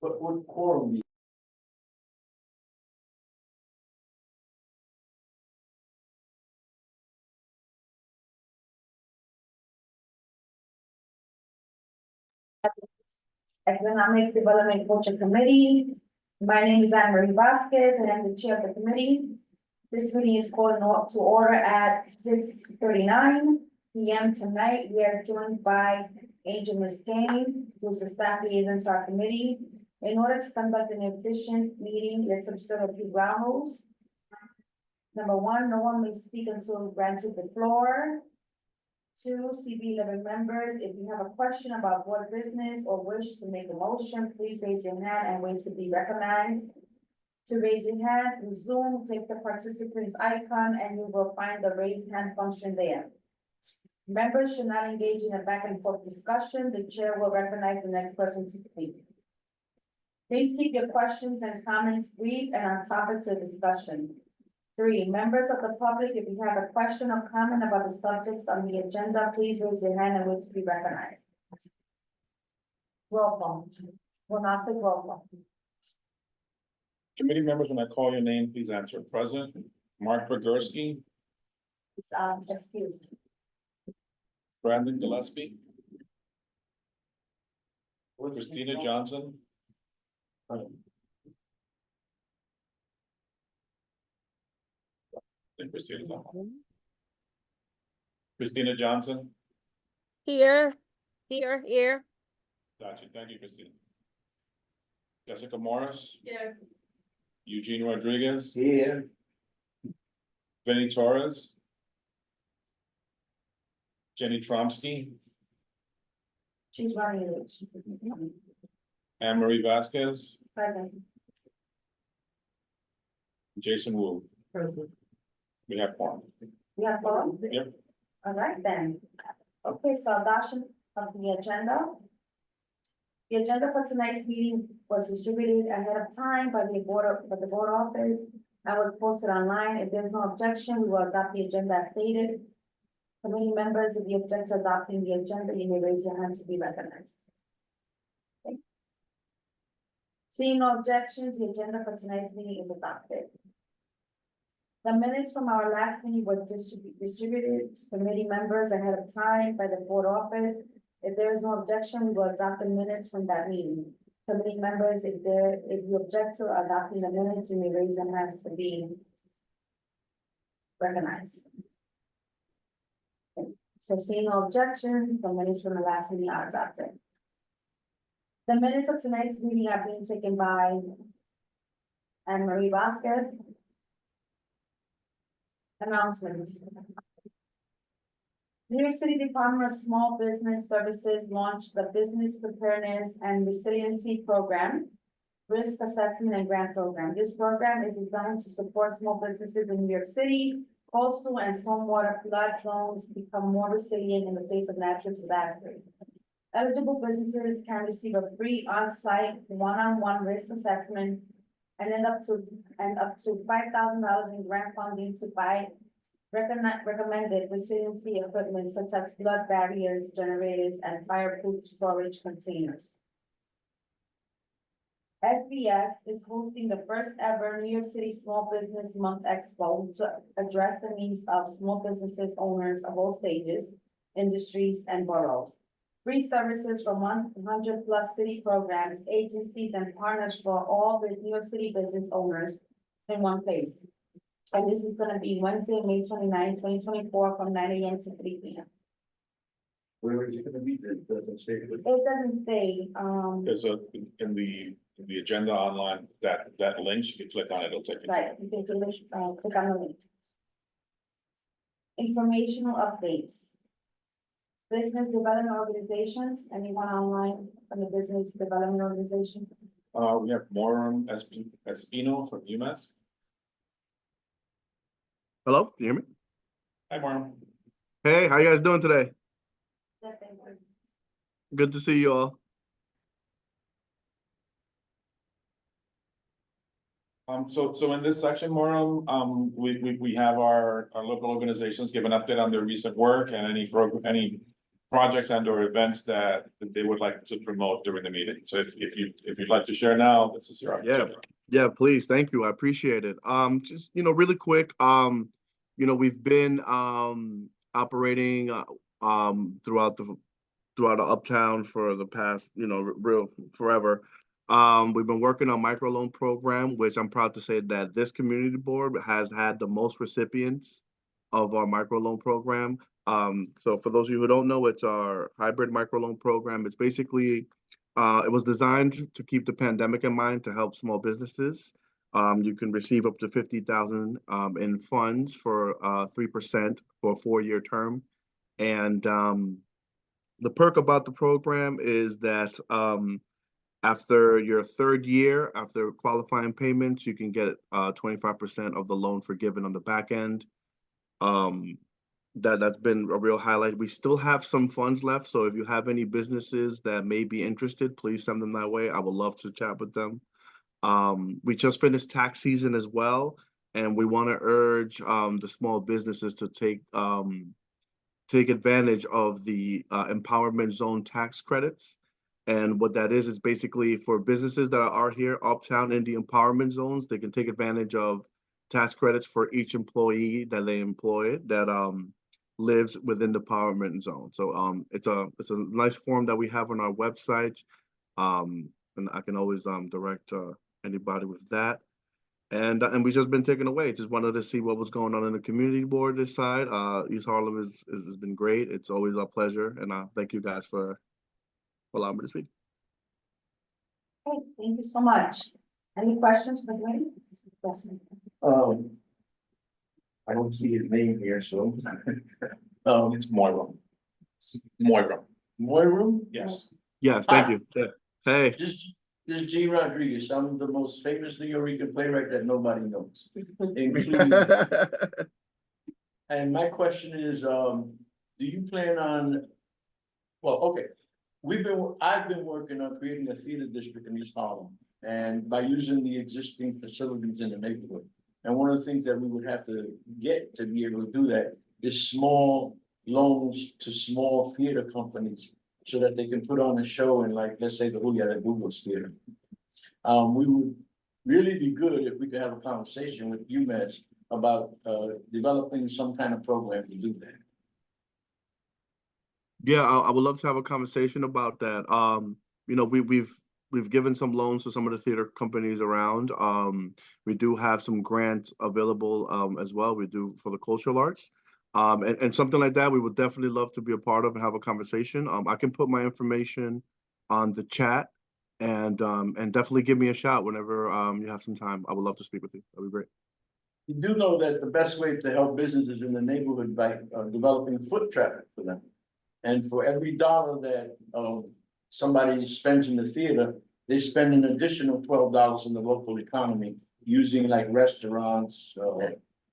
But what quorum? Economic Development Culture Committee. My name is Anne Marie Vasquez and I'm the chair of the committee. This meeting is called to order at 6:39 p.m. tonight. We are joined by Angel Muscane, who's the staff liaison to our committee. In order to conduct an efficient meeting, let's observe a few ground rules. Number one, no one may speak until granted the floor. Two, CB11 members, if you have a question about board business or wish to make a motion, please raise your hand and wait to be recognized. To raise your hand through Zoom, click the participants icon and you will find the raise hand function there. Members should not engage in a back and forth discussion. The chair will recognize the next person to speak. Please keep your questions and comments brief and on topic to discussion. Three, members of the public, if you have a question or comment about the subjects on the agenda, please raise your hand and wait to be recognized. Roll call. Will not take roll call. Committee members, when I call your name, please answer. Present. Mark Bogursky, It's excused. Brandon Gillespie, Christina Johnson. And Christina Johnson. Here. Gotcha. Thank you, Christina. Jessica Morris, Yeah. Eugene Rodriguez, Here. Vinnie Torres, Jenny Tromsky, She's running late. She's Anne Marie Vasquez, present. Jason Wu. Present. We have one. We have four? Yep. All right then. Okay, so adoption of the agenda. The agenda for tonight's meeting was distributed ahead of time by the board office. I will post it online. If there's no objection, we will adopt the agenda as stated. Committee members, if you object to adopting the agenda, you may raise your hand to be recognized. Okay. Seeing no objections, the agenda for tonight's meeting is adopted. The minutes from our last meeting were distributed to committee members ahead of time by the board office. If there is no objection, we will adopt the minutes from that meeting. Committee members, if you object to adopting the minutes, you may raise your hands to be recognized. Okay. So seeing no objections, the minutes from the last meeting are adopted. The minutes of tonight's meeting are being taken by Anne Marie Vasquez. Announcements. New York City Department of Small Business Services launched the Business Preparedness and Resiliency Program, Risk Assessment and Grant Program. This program is designed to support small businesses in New York City, coastal and stormwater flood zones become more resilient in the face of natural disasters. Eligible businesses can receive a free on-site, one-on-one risk assessment and up to $5,000 in grant funding to buy recommended resiliency equipment such as flood barriers, generators, and fireproof storage containers. SBS is hosting the first ever New York City Small Business Month Expo to address the needs of small businesses owners of all stages, industries, and boroughs. Free services from 100 plus city programs, agencies, and partners for all the New York City business owners in one place. And this is gonna be Wednesday, May 29, 2024, from 9 a.m. to 3 p.m. Where are you gonna be? It doesn't say. It doesn't say, There's a, in the agenda online, that link, you can click on it, it'll take you. right, you can click on the link. Informational updates. Business development organizations, anyone online from the business development organization? We have Moram Espino from UMass. Hello, can you hear me? Hi, Moram. Hey, how you guys doing today? Yeah, thank you. Good to see you all. So in this section, Moram, we have our local organizations give an update on their recent work and any projects and or events that they would like to promote during the meeting. So if you'd like to share now, this is your opportunity. Yeah, please. Thank you. I appreciate it. Just, really quick, we've been operating throughout the uptown for the past, real forever. We've been working on microloan program, which I'm proud to say that this community board has had the most recipients of our microloan program. So for those of you who don't know, it's our hybrid microloan program. It's basically, it was designed to keep the pandemic in mind to help small businesses. You can receive up to 50,000 in funds for 3% for a 4-year term. And the perk about the program is that after your 3rd year, after qualifying payments, you can get 25% of the loan forgiven on the back end. That's been a real highlight. We still have some funds left, so if you have any businesses that may be interested, please send them that way. I would love to chat with them. We just finished tax season as well, and we want to urge the small businesses to take advantage of the empowerment zone tax credits. And what that is basically for businesses that are here uptown in the empowerment zones, they can take advantage of tax credits for each employee that they employ that lives within the empowerment zone. So it's a nice form that we have on our website, and I can always direct anybody with that. And we just been taken away. Just wanted to see what was going on in the community board this side. East Harlem has been great. It's always a pleasure, and thank you guys for allowing me to speak. Okay, thank you so much. Any questions for me? Yes. I don't see his name here, so. It's Moira. Moira, Moira? yes. Yes, thank you. Yeah. Hey. This is G. Rodriguez. I'm the most famous New Yorker playwright that nobody knows, including. And my question is, do you plan on? Well, okay, I've been working on creating a theater district in East Harlem, and by using the existing facilities in the neighborhood. And one of the things that we would have to get to be able to do that is small loans to small theater companies, so that they can put on a show in, like, let's say the Julia Douglas Theater. We would really be good if we could have a conversation with UMass about developing some kind of program to do that. Yeah, I would love to have a conversation about that. We've given some loans to some of the theater companies around. We do have some grants available as well. We do for the cultural arts. And something like that, we would definitely love to be a part of and have a conversation. I can put my information on the chat, and definitely give me a shout whenever you have some time. I would love to speak with you. That'd be great. You do know that the best way to help businesses in the neighborhood by developing foot traffic for them. And for every dollar that somebody spends in the theater, they spend an additional $12 in the local economy using like restaurants,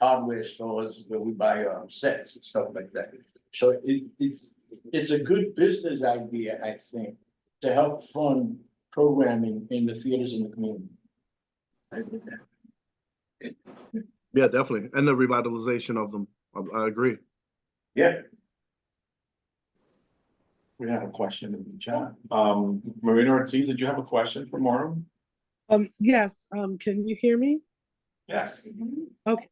hardware stores where we buy sets and stuff like that. So it's a good business idea, I think, to help fund programming in the theaters in the community. Yeah, definitely. And the revitalization of them. I agree. Yeah. We have a question in the chat. Marina Ortiz, did you have a question for Maura? Yes, can you hear me? Yes. Okay,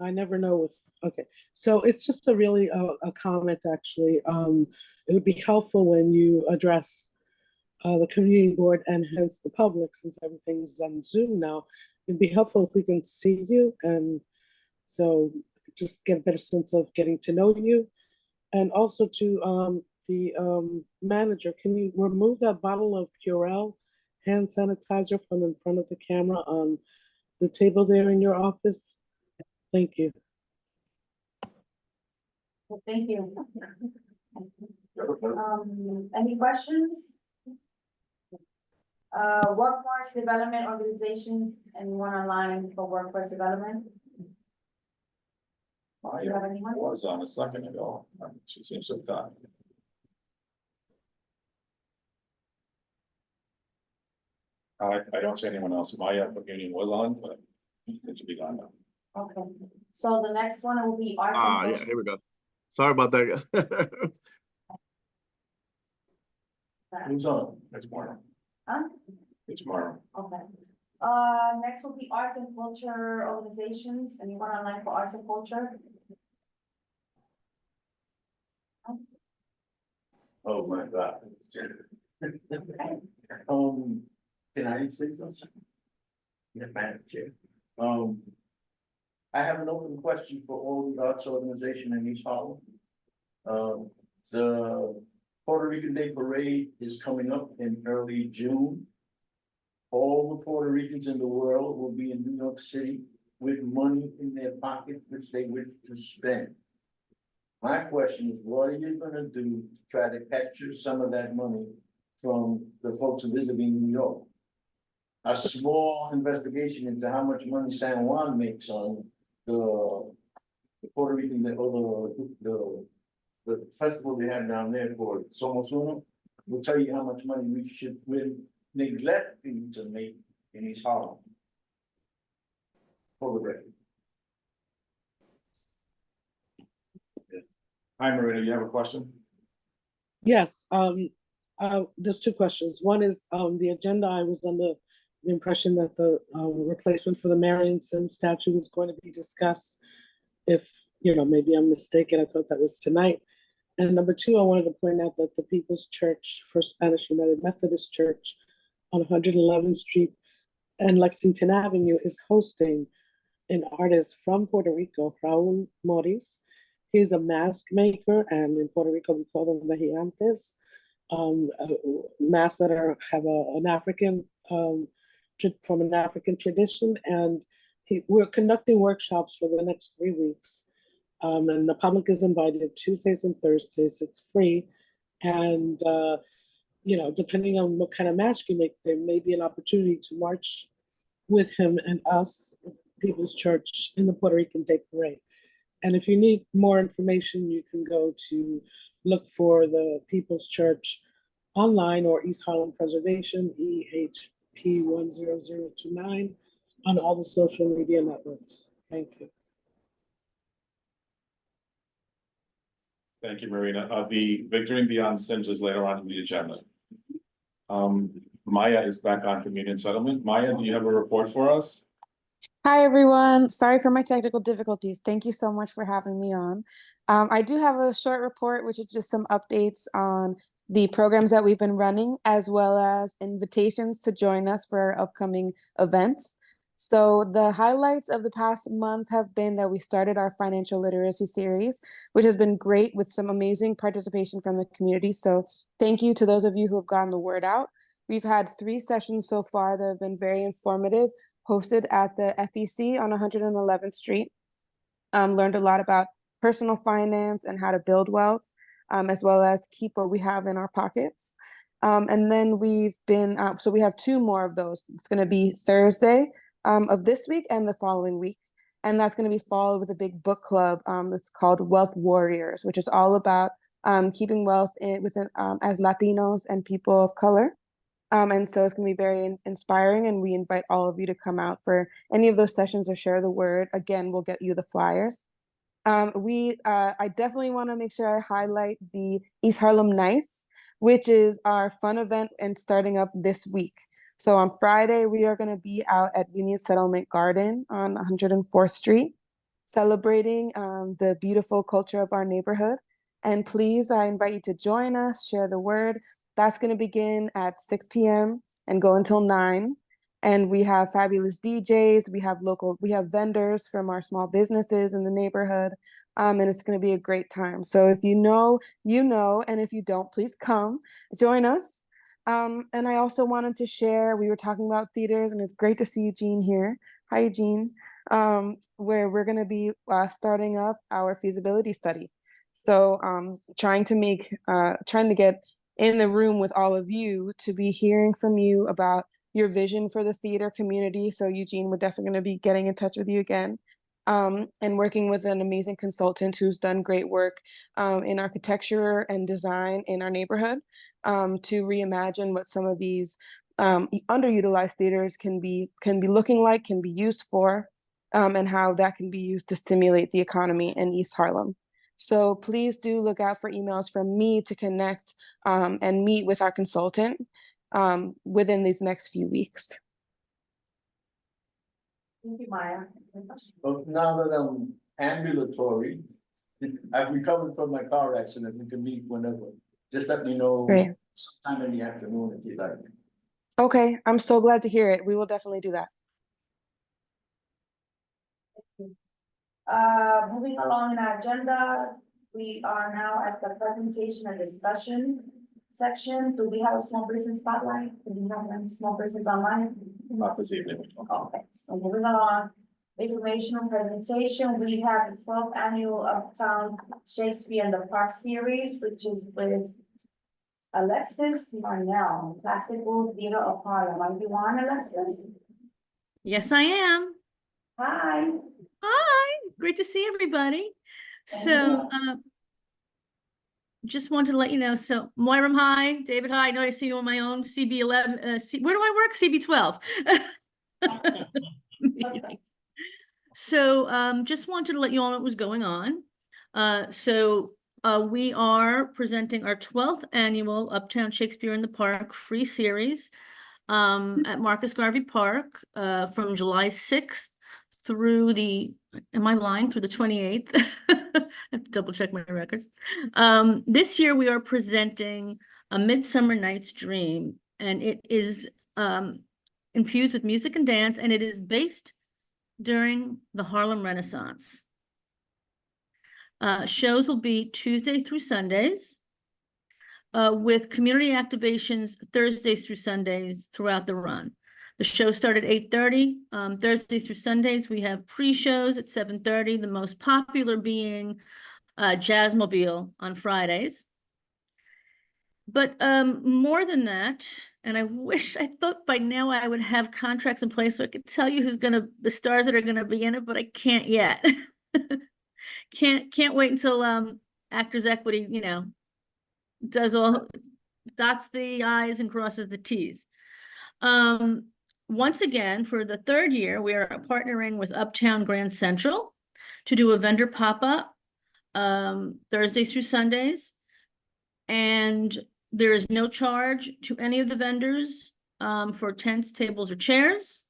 I never know okay. So it's just a really a comment, actually. It would be helpful when you address the community board and hence the public, since everything's on Zoom now. It'd be helpful if we can see you, and so just get a better sense of getting to know you. And also to the manager, can you remove that bottle of Purell hand sanitizer from in front of the camera on the table there in your office? Thank you. Well, thank you. Any questions? Workforce development organizations, anyone online for workforce development? Do you have anyone? Was on a second ago. She seems so done. I don't see anyone else. My opinion was on, but it should be gone now. Okay, so the next one will be arts and Yeah, here we go. Sorry about that. Who's on? It's tomorrow. Huh? It's tomorrow. Okay. Next will be arts and culture organizations, anyone online for arts and culture? Oh, my God. Can I say something? Yeah, Madam Chair. I have an open question for all the arts organization in East Harlem. The Puerto Rican Day Parade is coming up in early June. All the Puerto Ricans in the world will be in New York City with money in their pocket, which they wish to spend. My question is, what are you gonna do to try to capture some of that money from the folks visiting New York? A small investigation into how much money San Juan makes on the Puerto Rican, or the festival they have down there for Somos Uno, will tell you how much money we're neglecting to make in East Harlem. For the record. Hi, Marina, you have a question? Yes, there's two questions. One is, the agenda, I was under the impression that the, replacement for the Marion Sims statue was going to be discussed. If, maybe I'm mistaken, I thought that was tonight. And number two, I wanted to point out that the People's Church for Spanish United Methodist Church on 111th Street and Lexington Avenue is hosting an artist from Puerto Rico, Raul Moris. He's a mask maker, and in Puerto Rico we call them vejigantes. Masks that have an African from an African tradition, and we're conducting workshops for the next 3 weeks. And the public is invited Tuesdays and Thursdays. It's free, and depending on what kind of mask you make, there may be an opportunity to march with him and us, People's Church, in the Puerto Rican Day Parade. And if you need more information, you can go to look for the People's Church online or East Harlem Preservation, EHP10029, on all the social media networks. Thank you. Thank you, Marina. The Victory Beyond Sims is later on in the agenda. Maya is back on community settlement. Maya, do you have a report for us? Hi, everyone. Sorry for my technical difficulties. Thank you so much for having me on. I do have a short report, which is just some updates on the programs that we've been running, as well as invitations to join us for our upcoming events. So the highlights of the past month have been that we started our financial literacy series, which has been great with some amazing participation from the community. So thank you to those of you who have gotten the word out. We've had 3 sessions so far that have been very informative, hosted at the FEC on 111th Street. Learned a lot about personal finance and how to build wealth, as well as keep what we have in our pockets. And then we've been, so we have 2 more of those. It's going to be Thursday of this week and the following week. And that's going to be followed with a big book club that's called Wealth Warriors, which is all about keeping wealth within as Latinos and people of color. And so it's going to be very inspiring, and we invite all of you to come out for any of those sessions or share the word. Again, we'll get you the flyers. I definitely want to make sure I highlight the East Harlem Nights, which is our fun event and starting up this week. So on Friday, we are going to be out at Union Settlement Garden on 104th Street, celebrating the beautiful culture of our neighborhood. And please, I invite you to join us, share the word. That's going to begin at 6 p.m. and go until 9. And we have fabulous DJs. We have vendors from our small businesses in the neighborhood. And it's going to be a great time. So if you know, and if you don't, please come join us. And I also wanted to share, we were talking about theaters, and it's great to see Eugene here. Hi, Eugene. Where we're going to be starting up our feasibility study. So trying to get in the room with all of you to be hearing from you about your vision for the theater community. So Eugene, we're definitely going to be getting in touch with you again, and working with an amazing consultant who's done great work in architecture and design in our neighborhood, to reimagine what some of these underutilized theaters can be looking like, can be used for, and how that can be used to stimulate the economy in East Harlem. So please do look out for emails from me to connect and meet with our consultant within these next few weeks. Thank you, Maya. But now that I'm ambulatory, I've recovered from my car accident, we can meet whenever. Just let me know Great. sometime in the afternoon if you like. Okay, I'm so glad to hear it. We will definitely do that. Moving along in our agenda, we are now at the presentation and discussion section. Do we have a small business spotlight? Do we have any small business online? Not this evening. Okay, so moving along, informational presentation, we have the 12th annual Uptown Shakespeare in the Park series, which is with Alexis Marnell, Classical Theater of Harlem. Are you on, Alexis? Yes, I am. Hi. Hi, great to see everybody. So, just wanted to let you know, so Moiram, hi, David, hi, I know I see you on my own, CB11, where do I work? CB12. So, just wanted to let you all know what was going on. We are presenting our 12th annual Uptown Shakespeare in the Park free series at Marcus Garvey Park from July 6th through the, am I lying, through the 28th? I have to double check my records. This year we are presenting A Midsummer Night's Dream, and it is infused with music and dance, and it is based during the Harlem Renaissance. Shows will be Tuesday through Sundays, with community activations Thursdays through Sundays throughout the run. The show started at 8:30. Thursdays through Sundays, we have pre-shows at 7:30, the most popular being Jazzmobile on Fridays. But more than that, and I thought by now I would have contracts in place so I could tell you the stars that are gonna be in it, but I can't yet. Can't wait until Actors Equity, dots the i's and crosses the t's. Once again, for the third year, we are partnering with Uptown Grand Central to do a vendor pop-up Thursdays through Sundays. And there is no charge to any of the vendors for tents, tables, or chairs.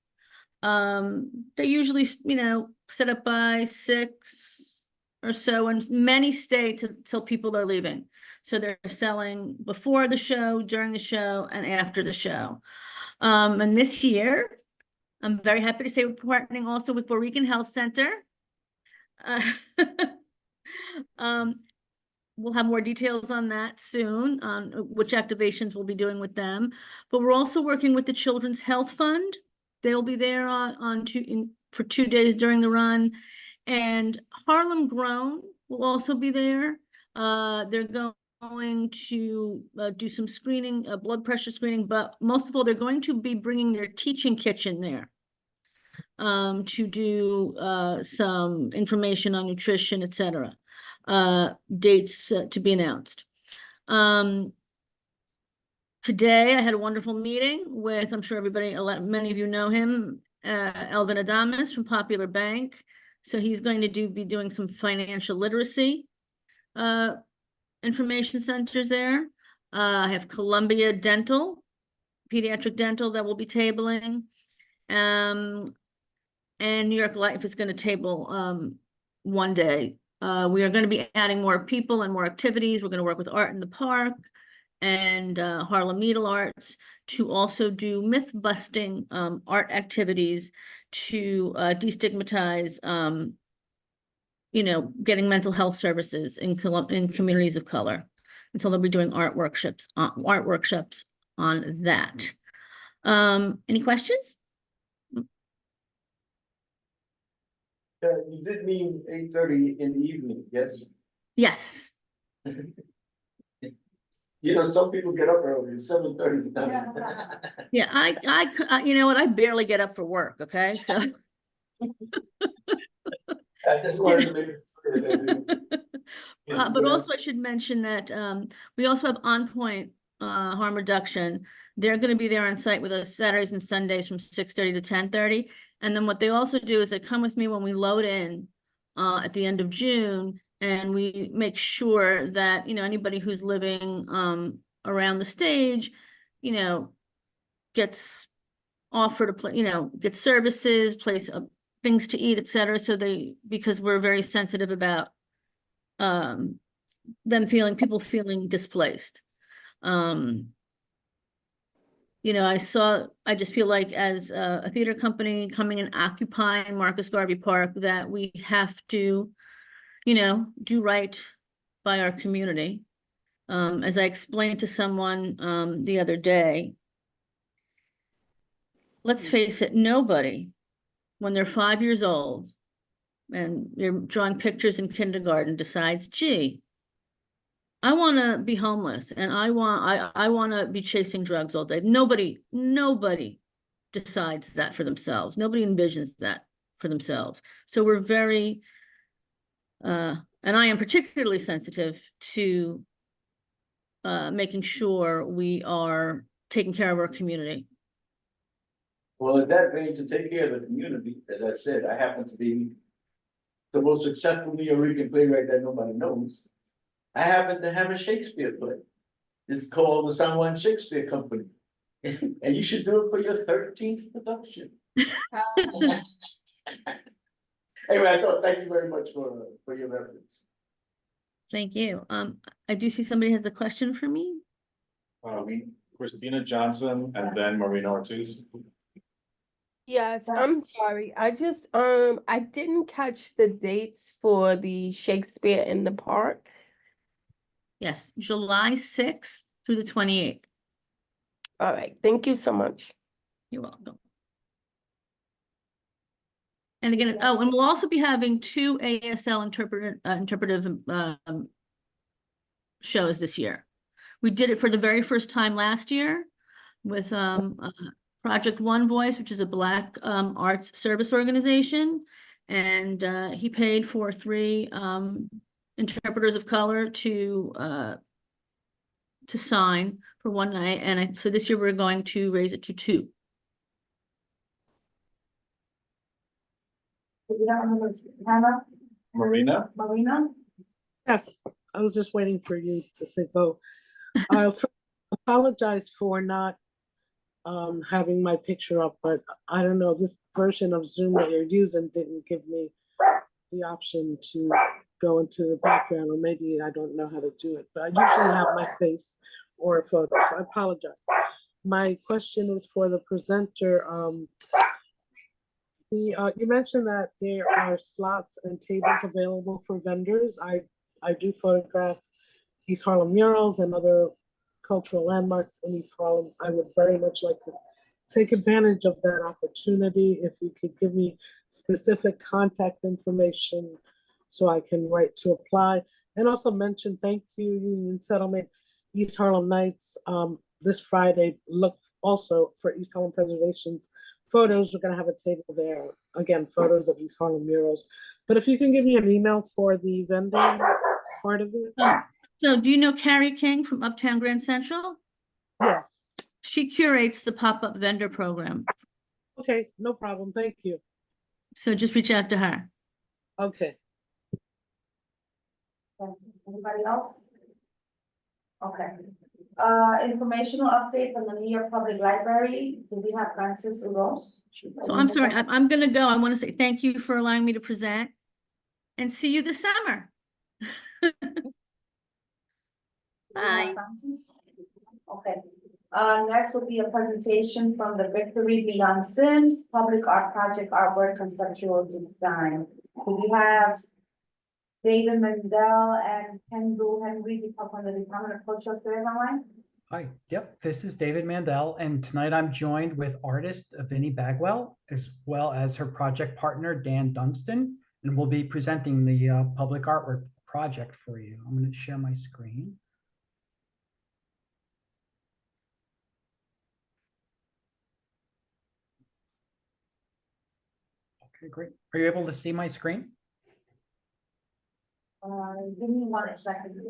They usually, set up by 6 or so, and many stay till people are leaving. So they're selling before the show, during the show, and after the show. And this year, I'm very happy to say we're partnering also with Puerto Rican Health Center. We'll have more details on that soon, on which activations we'll be doing with them. But we're also working with the Children's Health Fund. They'll be there for 2 days during the run. And Harlem Grown will also be there. They're going to do some screening, blood pressure screening, but most of all, they're going to be bringing their teaching kitchen there to do some information on nutrition, etc. Dates to be announced. Today, I had a wonderful meeting with, I'm sure many of you know him, Elvin Adamus from Popular Bank. So he's going to be doing some financial literacy information centers there. I have Columbia Dental, Pediatric Dental that will be tabling. And New York Life is going to table one day. We are going to be adding more people and more activities. We're going to work with Art in the Park and Harlem Needle Arts to also do myth-busting art activities to destigmatize getting mental health services in communities of color. And so they'll be doing art workshops on that. Any questions? You did mean 8:30 in the evening, yes? Yes. Some people get up early, 7:30 is done. Yeah, you know what? I barely get up for work, okay? So. I just wanted to make it clear. But also I should mention that we also have On Point Harm Reduction. They're going to be there on site with us Saturdays and Sundays from 6:30 to 10:30. And then what they also do is they come with me when we load in at the end of June, And we make sure that, anybody who's living around the stage, gets offered a place, gets services, things to eat, etc. So because we're very sensitive about people feeling displaced. I just feel like as a theater company coming and occupying Marcus Garvey Park, that we have to, do right by our community. As I explained to someone the other day, let's face it, nobody, when they're 5 years old and you're drawing pictures in kindergarten, decides, gee, I want to be homeless and I want to be chasing drugs all day. Nobody decides that for themselves. Nobody envisions that for themselves. So we're very, and I am particularly sensitive to making sure we are taking care of our community. Well, in that vein, to take care of the community, as I said, I happen to be the most successful New York playwright that nobody knows. I happen to have a Shakespeare play. It's called the San Juan Shakespeare Company. And you should do it for your 13th production. Anyway, thank you very much for your reference. Thank you. I do see somebody has a question for me. Christina Johnson and then Marina Ortiz. Yes, I'm sorry. I just I didn't catch the dates for the Shakespeare in the Park. Yes, July 6th through the 28th. All right, thank you so much. You're welcome. And again, and we'll also be having 2 ASL interpretive shows this year. We did it for the very first time last year with Project One Voice, which is a Black arts service organization. And he paid for 3 interpreters of color to sign for one night. And so this year we're going to raise it to 2. Hannah? Marina? Marina? Yes, I was just waiting for you to say go. I apologize for not having my picture up, but I don't know, this version of Zoom that you're using didn't give me the option to go into the background, or maybe I don't know how to do it, but I usually have my face or a photo, so I apologize. My question is for the presenter. You mentioned that there are slots and tables available for vendors. I do photograph East Harlem murals and other cultural landmarks in East Harlem. I would very much like to take advantage of that opportunity. If you could give me specific contact information so I can write to apply. And also mention, thank you, Union Settlement, East Harlem Nights. This Friday, look also for East Harlem Preservation's photos. We're gonna have a table there. Again, photos of East Harlem murals. But if you can give me an email for the vending part of it. So do you know Carrie King from Uptown Grand Central? Yes. She curates the pop-up vendor program. Okay, no problem. Thank you. So just reach out to her. Okay. Anybody else? Okay. Informational update from the New York Public Library. Do we have Francis Uros? So I'm sorry, I'm gonna go. I want to say thank you for allowing me to present and see you this summer. Bye. Okay. Next will be a presentation from the Victory Beyond Sims Public Art Project Artwork Conceptual Design. Do we have David Mendel and Kendall Henry from the Department of Cultural Affairs online? Hi, yep, this is David Mandel, and tonight I'm joined with artist Vinnie Bagwell, as well as her project partner, Dan Dunstan, and we'll be presenting the public artwork project for you. I'm going to share my screen. Okay, great. Are you able to see my screen? Give me 1 second.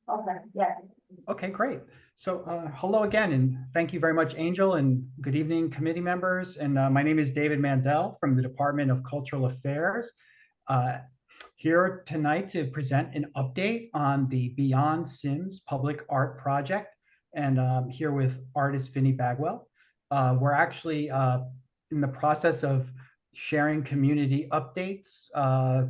Okay, yes. Okay, great. So hello again, and thank you very much, Angel, and good evening, committee members. And my name is David Mandel from the Department of Cultural Affairs. here tonight to present an update on the Beyond Sims public art project. And here with artist Vinnie Bagwell. We're actually in the process of sharing community updates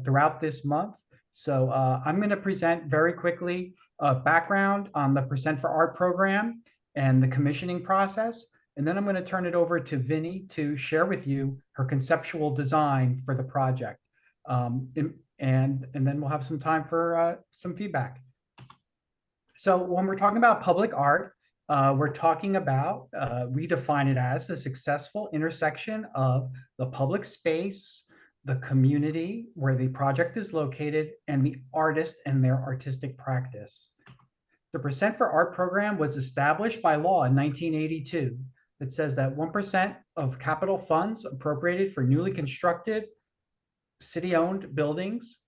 throughout this month. So I'm going to present very quickly a background on the Percent for Art program and the commissioning process. And then I'm going to turn it over to Vinnie to share with you her conceptual design for the project. And then we'll have some time for some feedback. So when we're talking about public art, we're talking about, we define it as the successful intersection of the public space, the community where the project is located, and the artist and their artistic practice. The Percent for Art program was established by law in 1982. It says that 1% of capital funds appropriated for newly constructed city-owned buildings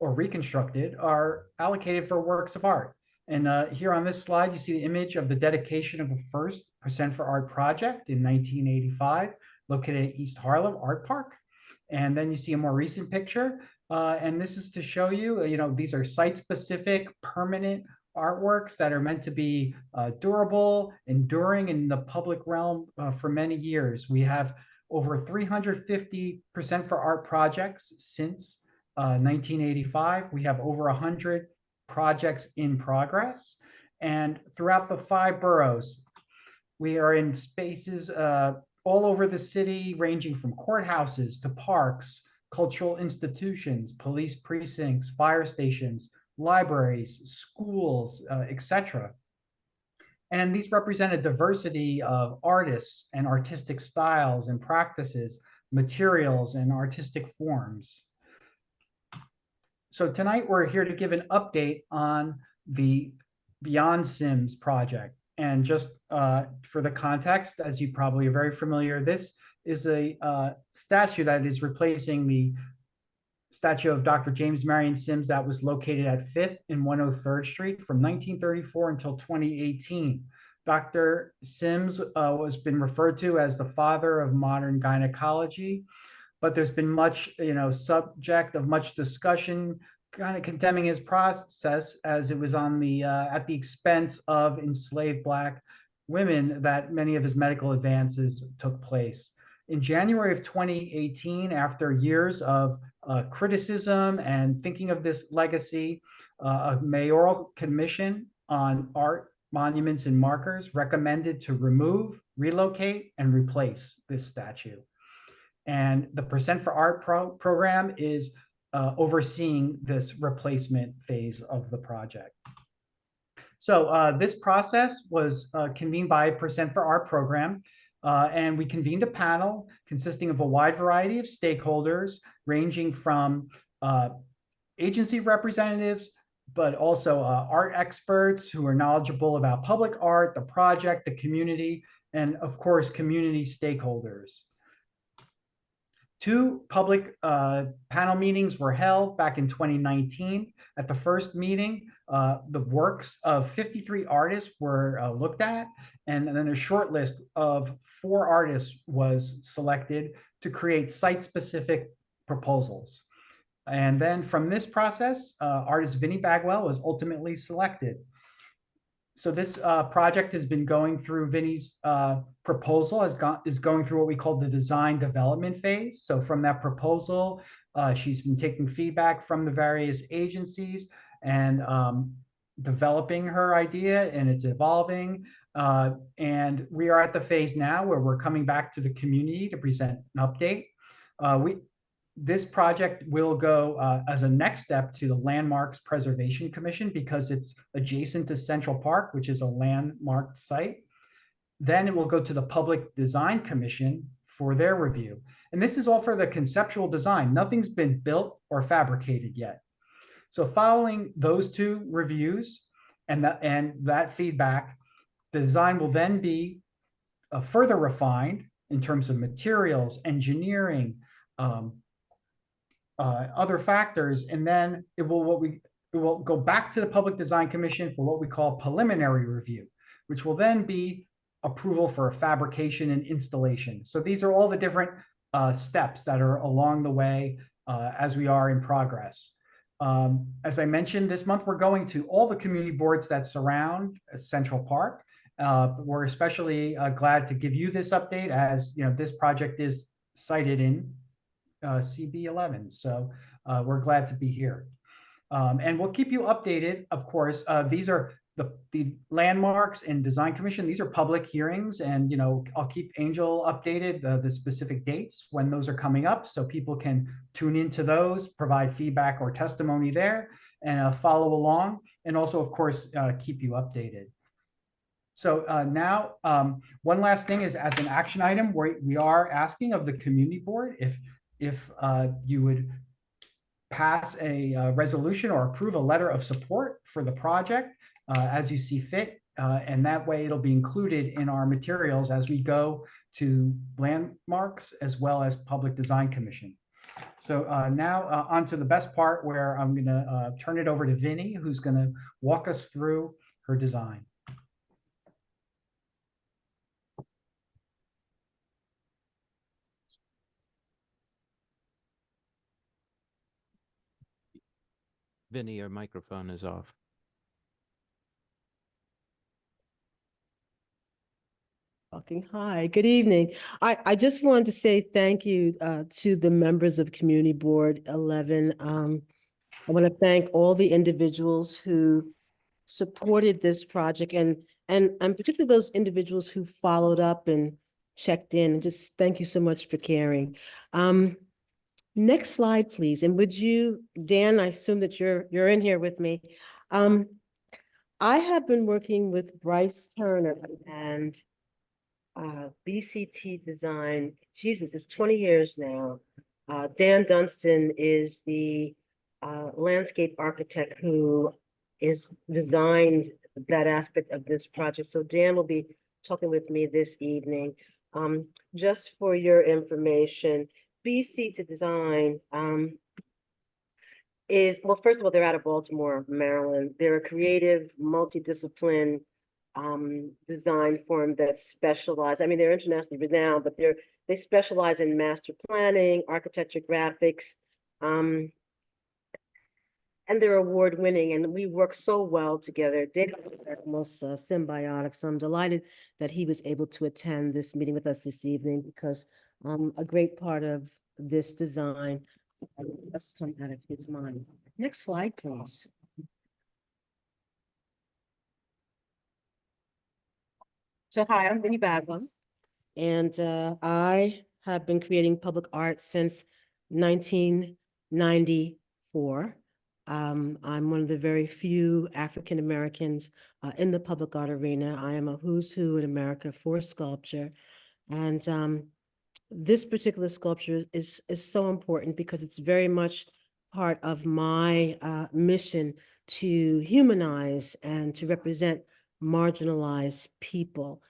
or reconstructed are allocated for works of art. And here on this slide, you see the image of the dedication of the first Percent for Art project in 1985, located at East Harlem Art Park. And then you see a more recent picture. And this is to show you, these are site-specific, permanent artworks that are meant to be durable, enduring in the public realm for many years. We have over 350 Percent for Art projects since 1985. We have over 100 projects in progress. And throughout the 5 boroughs, we are in spaces all over the city, ranging from courthouses to parks, cultural institutions, police precincts, fire stations, libraries, schools, etc. And these represent a diversity of artists and artistic styles and practices, materials and artistic forms. So tonight we're here to give an update on the Beyond Sims project. And just for the context, as you probably are very familiar, this is a statue that is replacing the statue of Dr. James Marion Sims that was located at 5th and 103rd Street from 1934 until 2018. Dr. Sims has been referred to as the father of modern gynecology, but there's been much, subject of much discussion, kind of condemning his process as it was on the at the expense of enslaved Black women that many of his medical advances took place. In January of 2018, after years of criticism and thinking of this legacy, a mayoral commission on art, monuments, and markers recommended to remove, relocate, and replace this statue. And the Percent for Art program is overseeing this replacement phase of the project. So this process was convened by Percent for Art program, and we convened a panel consisting of a wide variety of stakeholders, ranging from agency representatives, but also art experts who are knowledgeable about public art, the project, the community, and of course, community stakeholders. 2 public panel meetings were held back in 2019. At the first meeting, the works of 53 artists were looked at, and then a short list of 4 artists was selected to create site-specific proposals. And then from this process, artist Vinnie Bagwell was ultimately selected. So this project has been going through Vinnie's proposal, is going through what we call the design development phase. So from that proposal, she's been taking feedback from the various agencies and developing her idea, and it's evolving. And we are at the phase now where we're coming back to the community to present an update. This project will go as a next step to the Landmarks Preservation Commission because it's adjacent to Central Park, which is a landmarked site. Then it will go to the Public Design Commission for their review. And this is all for the conceptual design. Nothing's been built or fabricated yet. So following those 2 reviews and that feedback, the design will then be further refined in terms of materials, engineering, other factors, and then it will go back to the Public Design Commission for what we call preliminary review, which will then be approval for fabrication and installation. So these are all the different steps that are along the way as we are in progress. As I mentioned, this month we're going to all the community boards that surround Central Park. We're especially glad to give you this update as this project is cited in CB11. So we're glad to be here. And we'll keep you updated, of course. These are the landmarks and design commission. These are public hearings, and I'll keep Angel updated the specific dates when those are coming up, so people can tune into those, provide feedback or testimony there, and follow along. And also, of course, keep you updated. So now, one last thing is, as an action item, we are asking of the community board if you would pass a resolution or approve a letter of support for the project as you see fit. And that way it'll be included in our materials as we go to landmarks as well as Public Design Commission. So now on to the best part, where I'm going to turn it over to Vinny, who's going to walk us through her design. Vinny, your microphone is off. Hi, good evening. I just wanted to say thank you to the members of Community Board 11. I want to thank all the individuals who supported this project, and particularly those individuals who followed up and checked in. Just thank you so much for caring. Next slide, please. And would you, Dan, I assume that you're in here with me. I have been working with Bryce Turner and BCT Design. Jesus, it's 20 years now. Dan Dunstan is the landscape architect who is designed that aspect of this project. So Dan will be talking with me this evening. Just for your information, BC Design is, well, first of all, they're out of Baltimore, Maryland. They're a creative, multidiscipline design firm that specialize. I mean, they're internationally renowned, but they specialize in master planning, architecture, graphics, and they're award winning. And we work so well together. They're almost symbiotic. So I'm delighted that he was able to attend this meeting with us this evening, because a great part of this design has come out of his mind. Next slide, please. So hi, I'm Vinnie Bagwell, and I have been creating public art since 1994. I'm one of the very few African Americans in the public art arena. I am a who's who in America for sculpture, and this particular sculpture is so important because it's very much part of my mission to humanize and to represent marginalized people.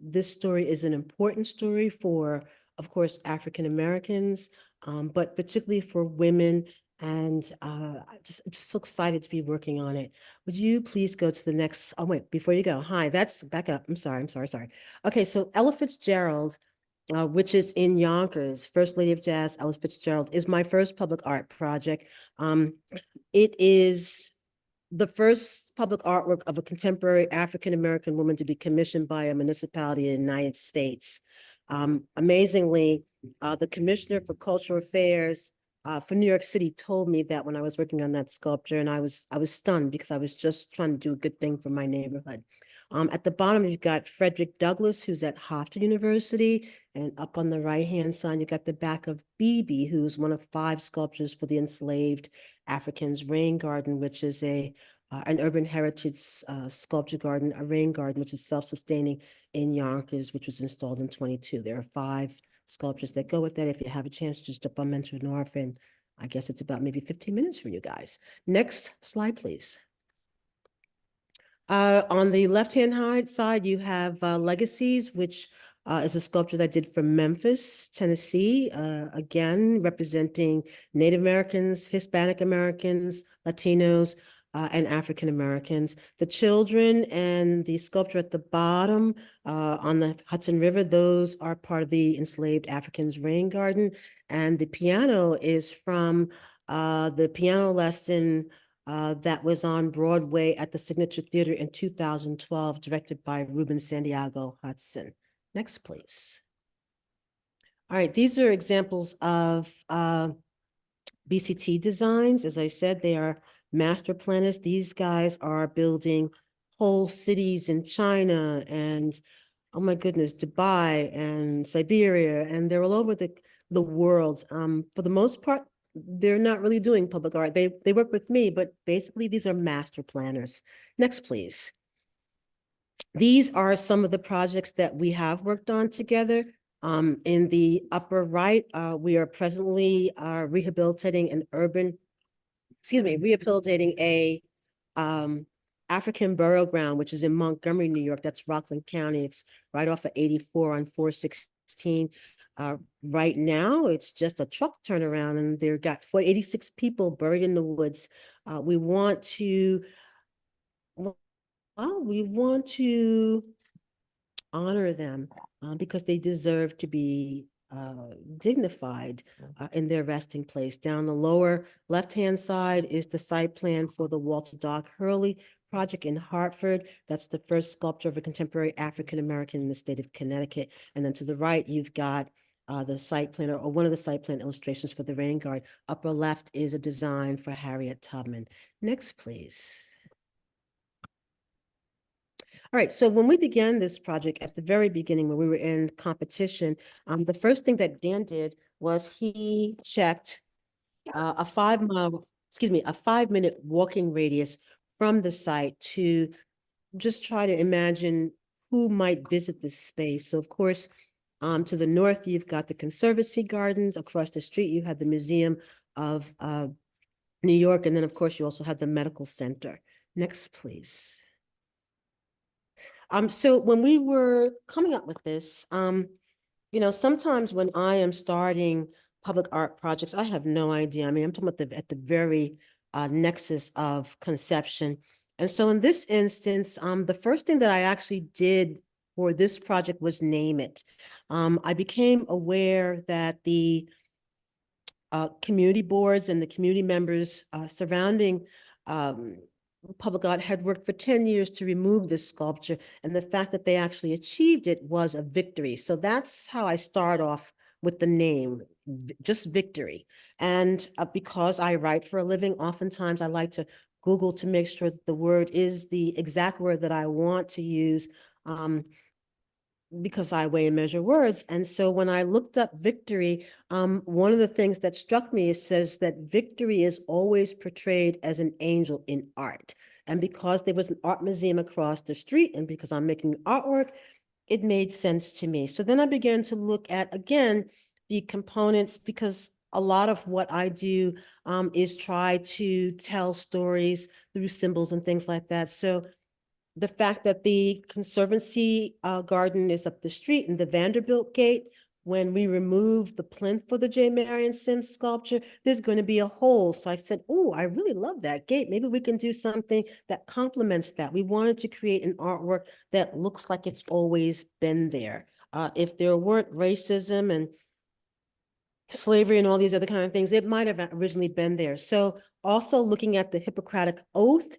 This story is an important story for, of course, African Americans, but particularly for women. And I'm just so excited to be working on it. Would you please go to the next? Oh, wait, before you go. Hi, that's back up. I'm sorry. Okay, so Ella Fitzgerald, which is in Yonkers, First Lady of Jazz, Ella Fitzgerald, is my first public art project. It is the first public artwork of a contemporary African-American woman to be commissioned by a municipality in the United States. Amazingly, the Commissioner for Cultural Affairs for New York City told me that when I was working on that sculpture, and I was stunned because I was just trying to do a good thing for my neighborhood. At the bottom, you've got Frederick Douglass, who's at Hofstra University, and up on the right-hand side, you've got the back of Beebe, who's one of 5 sculptures for the enslaved Africans' rain garden, which is an urban heritage sculpture garden, a rain garden, which is self-sustaining in Yonkers, which was installed in 22. There are 5 sculptures that go with that. If you have a chance, just up on Mentor North, and I guess it's about maybe 15 minutes for you guys. Next slide, please. On the left-hand side, you have Legacies, which is a sculpture that I did from Memphis, Tennessee, again, representing Native Americans, Hispanic Americans, Latinos, and African Americans. The children and the sculpture at the bottom on the Hudson River, those are part of the enslaved Africans' rain garden. And the piano is from the piano lesson that was on Broadway at the Signature Theater in 2012, directed by Ruben Santiago Hudson. Next, please. All right, these are examples of BCT designs. As I said, they are master planners. These guys are building whole cities in China and, oh my goodness, Dubai and Siberia, and they're all over the world. For the most part, they're not really doing public art. They work with me, but basically these are master planners. Next, please. These are some of the projects that we have worked on together. In the upper right, we are presently rehabilitating a African burial ground, which is in Montgomery, New York. That's Rockland County. It's right off of 84 on 416. Right now, it's just a truck turnaround, and they've got 86 people buried in the woods. We want to honor them because they deserve to be dignified in their resting place. Down the lower left-hand side is the site plan for the Walter Dock Hurley project in Hartford. That's the first sculpture of a contemporary African-American in the state of Connecticut. And then to the right, you've got the site plan or one of the site plan illustrations for the Rain Guard. Upper left is a design for Harriet Tubman. Next, please. All right, so when we began this project at the very beginning, when we were in competition, the first thing that Dan did was he checked a 5-minute walking radius from the site to just try to imagine who might visit this space. So of course, to the north, you've got the Conservancy Gardens. Across the street, you have the Museum of New York. And then of course, you also have the Medical Center. Next, please. So when we were coming up with this, sometimes when I am starting public art projects, I have no idea. I mean, I'm talking about at the very nexus of conception. And so in this instance, the first thing that I actually did for this project was name it. I became aware that the community boards and the community members surrounding public art had worked for 10 years to remove this sculpture, and the fact that they actually achieved it was a victory. So that's how I start off with the name, just victory. And because I write for a living, oftentimes I like to Google to make sure that the word is the exact word that I want to use. Because I weigh and measure words. And so when I looked up victory, one of the things that struck me, it says that victory is always portrayed as an angel in art. And because there was an art museum across the street, and because I'm making artwork, it made sense to me. So then I began to look at, again, the components, because a lot of what I do is try to tell stories through symbols and things like that. So the fact that the Conservancy Garden is up the street and the Vanderbilt Gate, when we remove the plinth for the J. Marion Sims sculpture, there's going to be a hole. So I said, oh, I really love that gate. Maybe we can do something that complements that. We wanted to create an artwork that looks like it's always been there. If there weren't racism and slavery and all these other kind of things, it might have originally been there. So also looking at the Hippocratic Oath,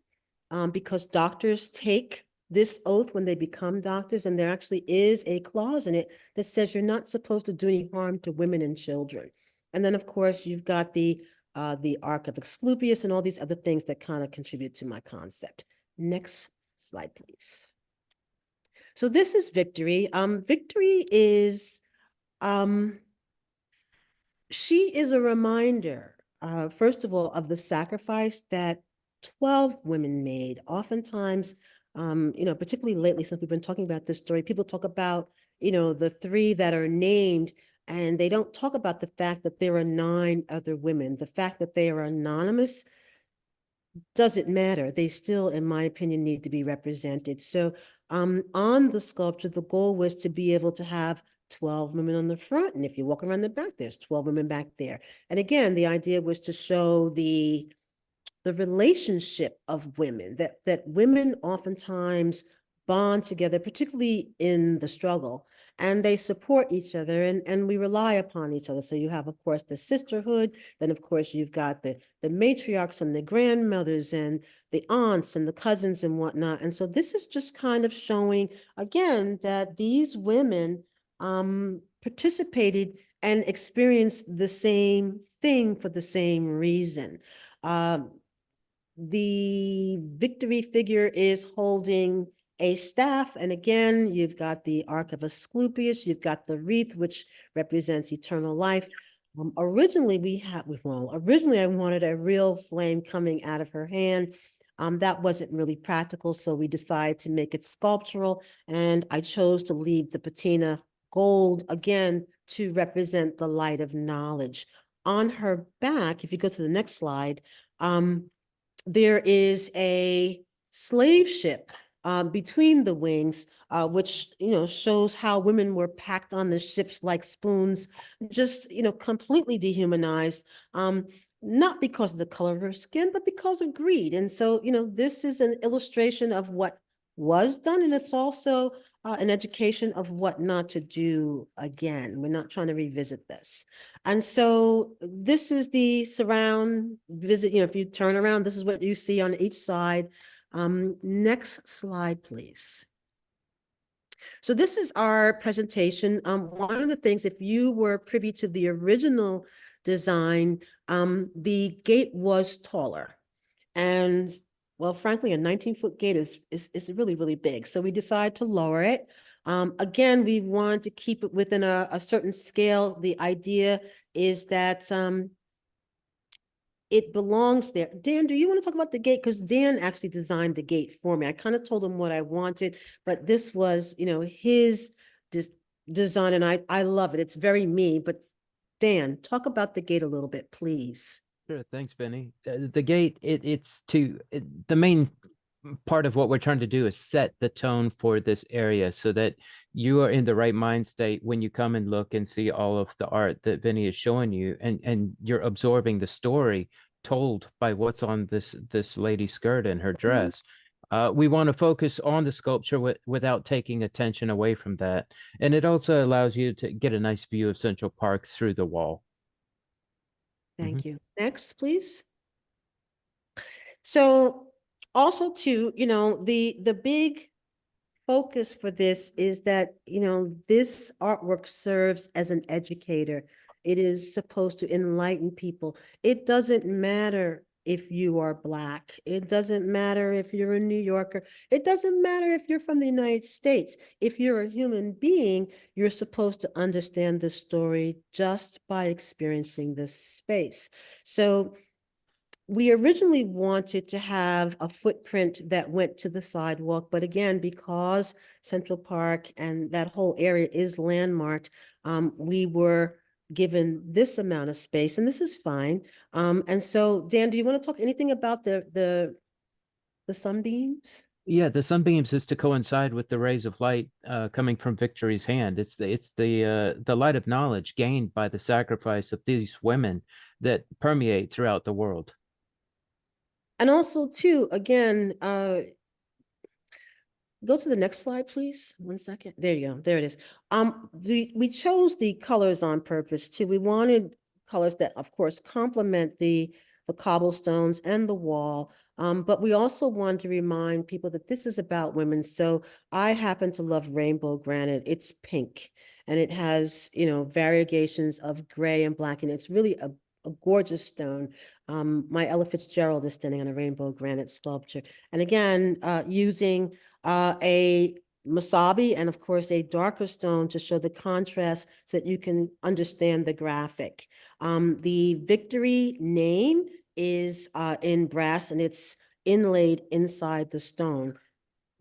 because doctors take this oath when they become doctors, and there actually is a clause in it that says you're not supposed to do any harm to women and children. And then, of course, you've got the Ark of Asclepius and all these other things that kind of contribute to my concept. Next slide, please. So this is Victory. Victory is, she is a reminder, first of all, of the sacrifice that 12 women made. Oftentimes, particularly lately, since we've been talking about this story, people talk about, the 3 that are named, and they don't talk about the fact that there are 9 other women. The fact that they are anonymous doesn't matter. They still, in my opinion, need to be represented. So on the sculpture, the goal was to be able to have 12 women on the front. And if you walk around the back, there's 12 women back there. And again, the idea was to show the relationship of women, that women oftentimes bond together, particularly in the struggle, and they support each other, and we rely upon each other. So you have, of course, the sisterhood, then of course you've got the matriarchs and the grandmothers and the aunts and the cousins and whatnot. And so this is just kind of showing, again, that these women participated and experienced the same thing for the same reason. The victory figure is holding a staff, and again, you've got the Ark of Asclepius, you've got the wreath, which represents eternal life. Originally, originally I wanted a real flame coming out of her hand. That wasn't really practical, so we decided to make it sculptural, and I chose to leave the patina gold again to represent the light of knowledge. On her back, if you go to the next slide, there is a slave ship between the wings, which, shows how women were packed on the ships like spoons, just, completely dehumanized, not because of the color of her skin, but because of greed. And so, this is an illustration of what was done, and it's also an education of what not to do again. We're not trying to revisit this. And so this is the surround visit, if you turn around, this is what you see on each side. Next slide, please. So this is our presentation. One of the things, if you were privy to the original design, the gate was taller. And well, frankly, a 19-foot gate is really, really big. So we decided to lower it. Again, we want to keep it within a certain scale. The idea is that it belongs there. Dan, do you want to talk about the gate? Because Dan actually designed the gate for me. I kind of told him what I wanted, but this was, his design, and I love it. It's very me. But Dan, talk about the gate a little bit, please. Sure, thanks, Benny. The gate, the main part of what we're trying to do is set the tone for this area so that you are in the right mind state when you come and look and see all of the art that Vinny is showing you, and you're absorbing the story told by what's on this lady's skirt and her dress. We want to focus on the sculpture without taking attention away from that. And it also allows you to get a nice view of Central Park through the wall. Thank you. Next, please. So also too, the big focus for this is that, this artwork serves as an educator. It is supposed to enlighten people. It doesn't matter if you are Black. It doesn't matter if you're a New Yorker. It doesn't matter if you're from the United States. If you're a human being, you're supposed to understand the story just by experiencing this space. So we originally wanted to have a footprint that went to the sidewalk, but again, because Central Park and that whole area is landmarked, we were given this amount of space, and this is fine. And so, Dan, do you want to talk anything about the sunbeams? Yeah, the sunbeams is to coincide with the rays of light coming from Victory's hand. It's the light of knowledge gained by the sacrifice of these women that permeate throughout the world. And also, too, again, go to the next slide, please. 1 second. There you go. There it is. We chose the colors on purpose too. We wanted colors that, of course, complement the cobblestones and the wall. But we also wanted to remind people that this is about women. So I happen to love rainbow granite. It's pink, and it has, variegations of gray and black, and it's really a gorgeous stone. My Ella Fitzgerald is standing on a rainbow granite sculpture. And again, using a Masabi and of course a darker stone to show the contrast so that you can understand the graphic. The Victory name is in brass, and it's inlaid inside the stone.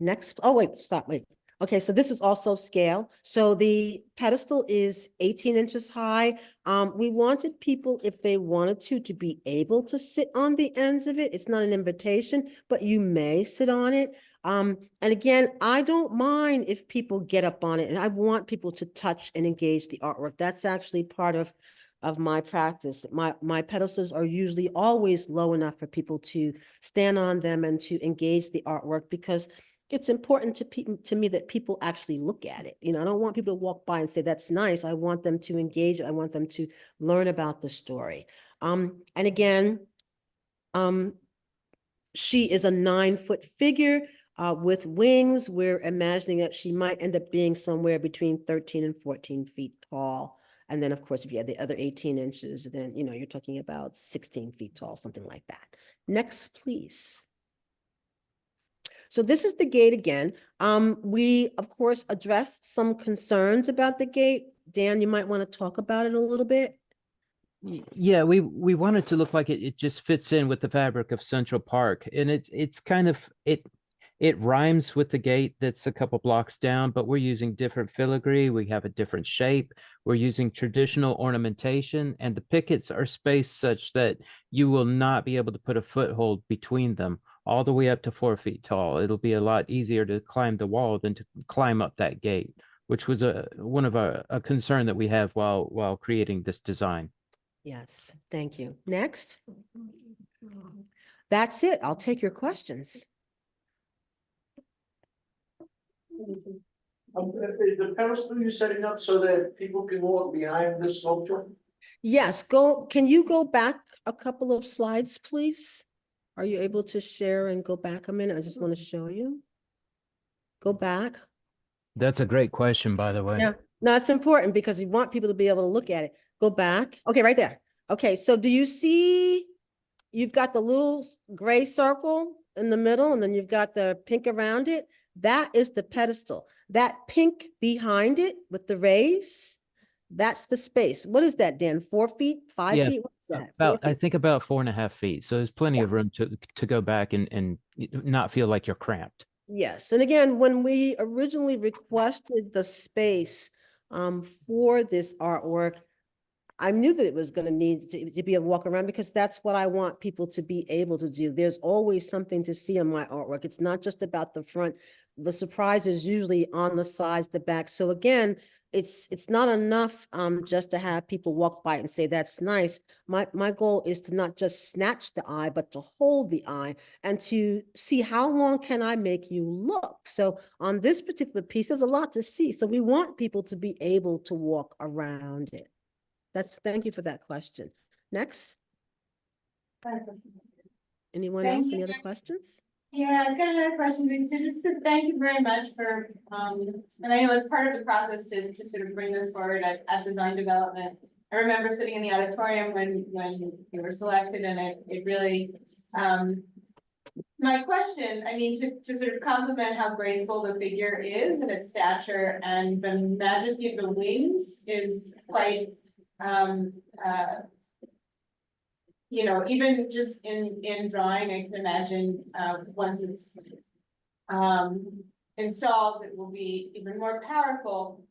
Next, oh wait, stop, wait. Okay, so this is also scale. So the pedestal is 18 inches high. We wanted people, if they wanted to be able to sit on the ends of it. It's not an invitation, but you may sit on it. And again, I don't mind if people get up on it, and I want people to touch and engage the artwork. That's actually part of my practice. My pedestals are usually always low enough for people to stand on them and to engage the artwork, because it's important to me that people actually look at it. You know, I don't want people to walk by and say, that's nice. I want them to engage. I want them to learn about the story. And again, she is a 9-foot figure with wings. We're imagining that she might end up being somewhere between 13 and 14 feet tall. And then, of course, if you add the other 18 inches, then, you know, you're talking about 16 feet tall, something like that. Next, please. So this is the gate again. We, of course, addressed some concerns about the gate. Dan, you might want to talk about it a little bit. Yeah, we want it to look like it just fits in with the fabric of Central Park, and it's kind of it rhymes with the gate that's a couple blocks down, but we're using different filigree. We have a different shape. We're using traditional ornamentation, and the pickets are spaced such that you will not be able to put a foothold between them all the way up to 4 feet tall. It'll be a lot easier to climb the wall than to climb up that gate, which was a concern that we have while creating this design. Yes, thank you. Next. That's it. I'll take your questions. Is the pedestal you setting up so that people can walk behind this sculpture? Yes, can you go back a couple of slides, please? Are you able to share and go back a minute? I just want to show you. Go back. That's a great question, by the way. Yeah, no, it's important because you want people to be able to look at it. Go back. Okay, right there. Okay, so do you see, you've got the little gray circle in the middle, and then you've got the pink around it. That is the pedestal. That pink behind it with the rays, that's the space. What is that, Dan? 4 feet, 5 Yeah, feet? What's that? I think about 4.5 feet. So there's plenty of room to go back and not feel like you're cramped. Yes, and again, when we originally requested the space for this artwork, I knew that it was going to need to be able to walk around because that's what I want people to be able to do. There's always something to see on my artwork. It's not just about the front. The surprise is usually on the sides, the back. So again, it's not enough just to have people walk by and say, that's nice. My goal is to not just snatch the eye, but to hold the eye and to see how long can I make you look. So on this particular piece, there's a lot to see. So we want people to be able to walk around it. Thank you for that question. Next. Anyone else? Any other questions? Yeah, I've got another question. So just to thank you very much for, and I know it's part of the process to sort of bring this forward at design development. I remember sitting in the auditorium when you were selected, and it really, my question, I mean, to sort of compliment how graceful the figure is and its stature, and the majesty of the wings is quite, you know, even just in drawing, I can imagine once it's installed, it will be even more powerful.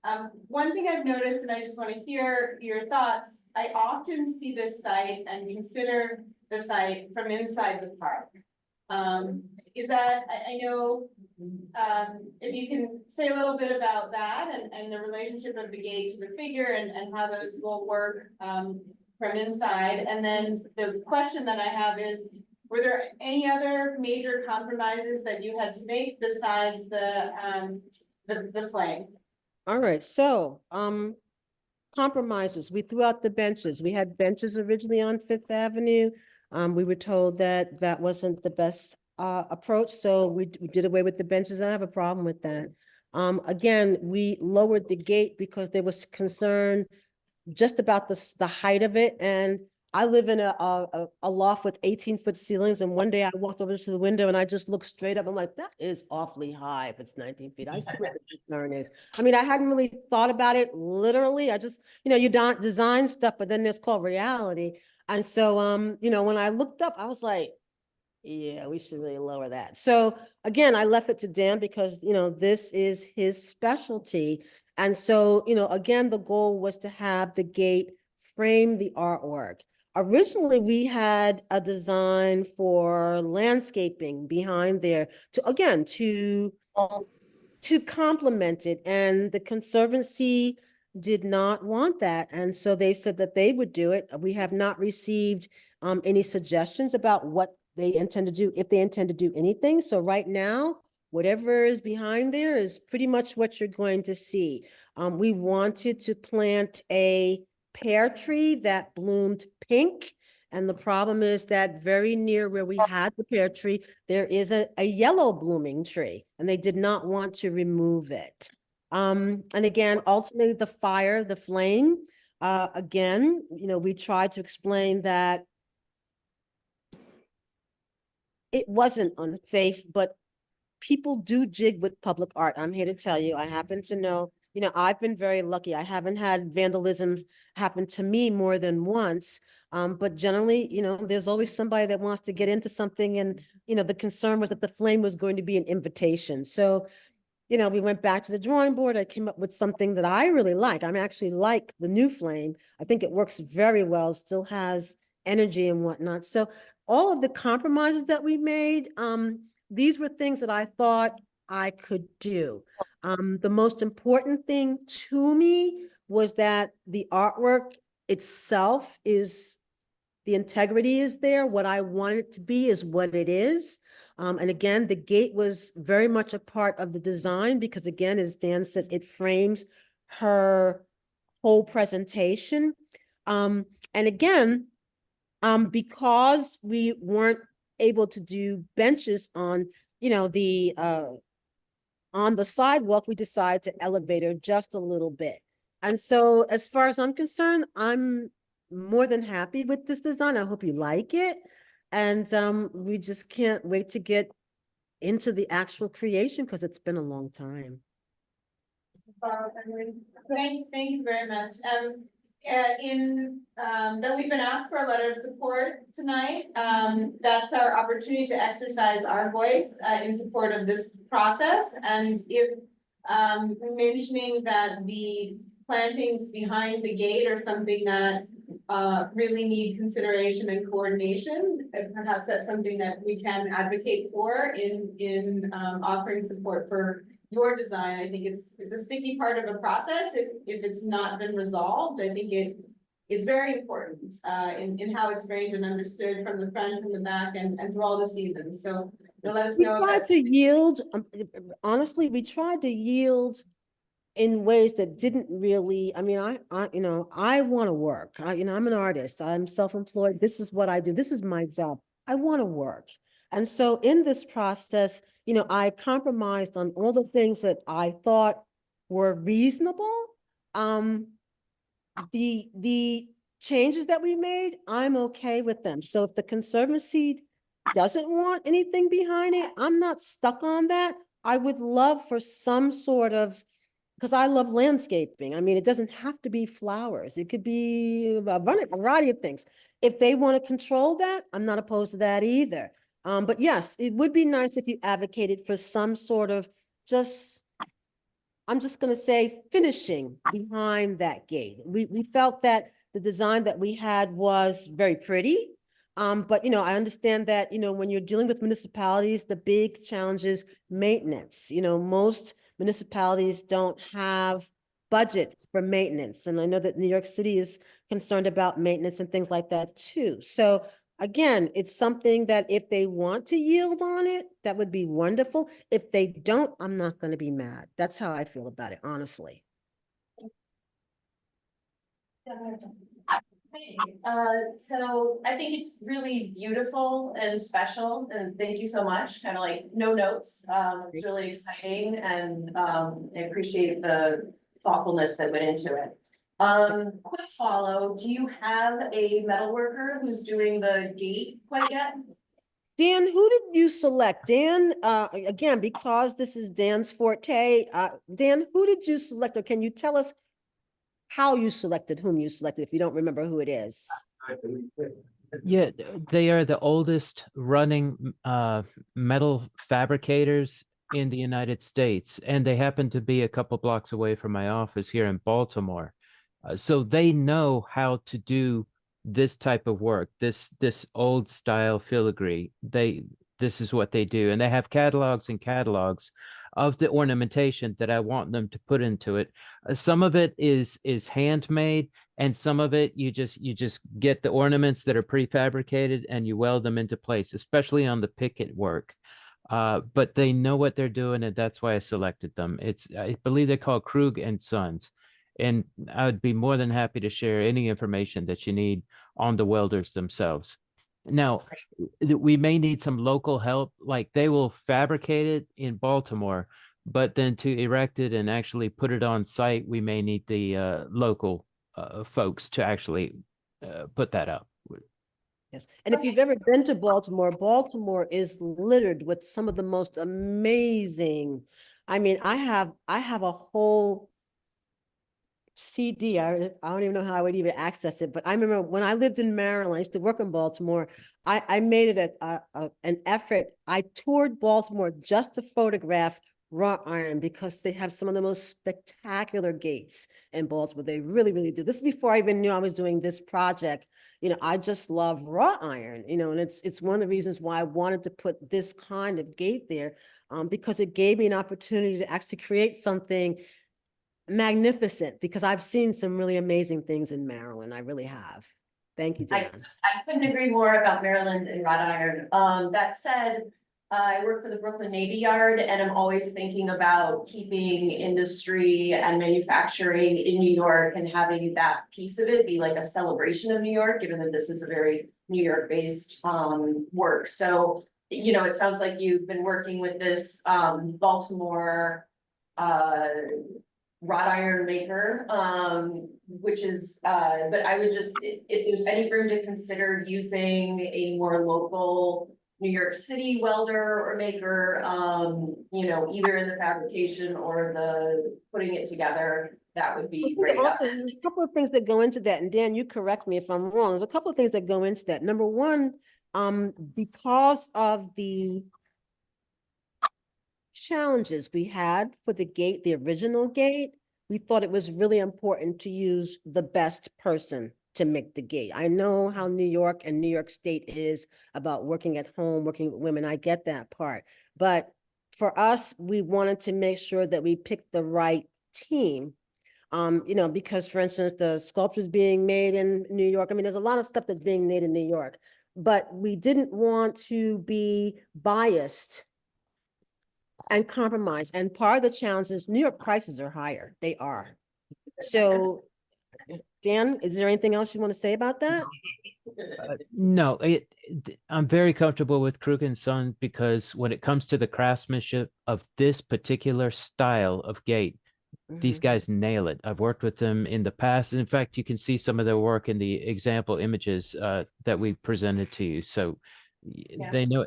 One thing I've noticed, and I just want to hear your thoughts, I often see this site and consider the site from inside the park. Is that, I know, if you can say a little bit about that and the relationship of the gate to the figure and how those will work from inside. And then the question that I have is, were there any other major compromises that you had to make besides the flame? All right, so compromises. We threw out the benches. We had benches originally on Fifth Avenue. We were told that that wasn't the best approach, so we did away with the benches. I have a problem with that. Again, we lowered the gate because there was concern just about the height of it. And I live in a loft with 18-foot ceilings. And one day I walked over to the window and I just looked straight up. I'm like, that is awfully high if it's 19 feet. I see what the concern is. I mean, I hadn't really thought about it literally. I just, you know, you don't design stuff, but then there's called reality. And so, you know, when I looked up, I was like, yeah, we should really lower that. So again, I left it to Dan because, you know, this is his specialty. And so, you know, again, the goal was to have the gate frame the artwork. Originally, we had a design for landscaping behind there to complement it. And the Conservancy did not want that. And so they said that they would do it. We have not received any suggestions about what they intend to do, if they intend to do anything. So right now, whatever is behind there is pretty much what you're going to see. We wanted to plant a pear tree that bloomed pink. And the problem is that very near where we had the pear tree, there is a yellow blooming tree, and they did not want to remove it. And again, ultimately the fire, the flame, again, we tried to explain that it wasn't unsafe, but people do jig with public art. I'm here to tell you, I happen to know, I've been very lucky. I haven't had vandalisms happen to me more than once. But generally, there's always somebody that wants to get into something, and, the concern was that the flame was going to be an invitation. So, we went back to the drawing board. I came up with something that I really like. I'm actually like the new flame. I think it works very well, still has energy and whatnot. So all of the compromises that we made, these were things that I thought I could do. The most important thing to me was that the artwork itself the integrity is there. What I want it to be is what it is. And again, the gate was very much a part of the design because, again, as Dan says, it frames her whole presentation. And again, because we weren't able to do benches on, on the sidewalk, we decided to elevate her just a little bit. And so as far as I'm concerned, I'm more than happy with this design. I hope you like it. And we just can't wait to get into the actual creation because it's been a long time. Thank you very much. That we've been asked for a letter of support tonight. That's our opportunity to exercise our voice in support of this process. And if mentioning that the plantings behind the gate are something that really need consideration and coordination, and perhaps that's something that we can advocate for in offering support for your design. I think it's a sticky part of a process. If it's not been resolved, I think it's very important in how it's framed and understood from the front, from the back, and through all the seasons. So let us know. We tried to yield, honestly, we tried to yield in ways that didn't really, I mean, I want to work. I'm an artist. I'm self-employed. This is what I do. This is my job. I want to work. And so in this process, I compromised on all the things that I thought were reasonable. The changes that we made, I'm okay with them. So if the Conservancy doesn't want anything behind it, I'm not stuck on that. I would love for some sort of, because I love landscaping. I mean, it doesn't have to be flowers. It could be a variety of things. If they want to control that, I'm not opposed to that either. But yes, it would be nice if you advocated for some sort of I'm just going to say finishing behind that gate. We felt that the design that we had was very pretty. But, I understand that, when you're dealing with municipalities, the big challenge is maintenance. Most municipalities don't have budgets for maintenance. And I know that New York City is concerned about maintenance and things like that too. So again, it's something that if they want to yield on it, that would be wonderful. If they don't, I'm not going to be mad. That's how I feel about it, honestly. So I think it's really beautiful and special, and thank you so much. Kind of like no notes. It's really exciting, and I appreciate the thoughtfulness that went into it. Quick follow, do you have a metal worker who's doing the gate quite yet? Dan, who did you select? Dan, again, because this is Dan's forte, Dan, who did you select, or can you tell us how you selected, whom you selected, if you don't remember who it is? Yeah, they are the oldest running metal fabricators in the United States, and they happen to be a couple blocks away from my office here in Baltimore. So they know how to do this type of work, this old style filigree. This is what they do, and they have catalogs and catalogs of the ornamentation that I want them to put into it. Some of it is handmade, and some of it you just get the ornaments that are prefabricated and you weld them into place, especially on the picket work. But they know what they're doing, and that's why I selected them. I believe they're called Krug and Sons. And I would be more than happy to share any information that you need on the welders themselves. Now, we may need some local help, like they will fabricate it in Baltimore, but then to erect it and actually put it on site, we may need the local folks to actually put that up. Yes, and if you've ever been to Baltimore, Baltimore is littered with some of the most amazing. I mean, I have a whole CD. I don't even know how I would even access it, but I remember when I lived in Maryland, I used to work in Baltimore. I made it an effort. I toured Baltimore just to photograph wrought iron because they have some of the most spectacular gates in Baltimore. They really, really do. This is before I even knew I was doing this project. You know, I just love wrought iron, you know, and it's one of the reasons why I wanted to put this kind of gate there, because it gave me an opportunity to actually create something magnificent, because I've seen some really amazing things in Maryland. I really have. Thank you, Dan. I couldn't agree more about Maryland and wrought iron. That said, I work for the Brooklyn Navy Yard and I'm always thinking about keeping industry and manufacturing in New York and having that piece of it be like a celebration of New York, given that this is a very New York based work. So, you know, it sounds like you've been working with this Baltimore wrought iron maker, which is, but I would just, if there's any room to consider using a more local New York City welder or maker, you know, either in the fabrication or the putting it together, that would be great. Also, there's a couple of things that go into that, and Dan, you correct me if I'm wrong. There's a couple of things that go into that. Number one, because of the challenges we had for the gate, the original gate, we thought it was really important to use the best person to make the gate. I know how New York and New York State is about working at home, working with women. I get that part. But for us, we wanted to make sure that we picked the right team. You know, because for instance, the sculptures being made in New York, I mean, there's a lot of stuff that's being made in New York, but we didn't want to be biased and compromise. And part of the challenge is New York prices are higher. They are. So, Dan, is there anything else you want to say about that? No, I'm very comfortable with Krug and Son because when it comes to the craftsmanship of this particular style of gate, these guys nail it. I've worked with them in the past. In fact, you can see some of their work in the example images that we presented to you. So they know.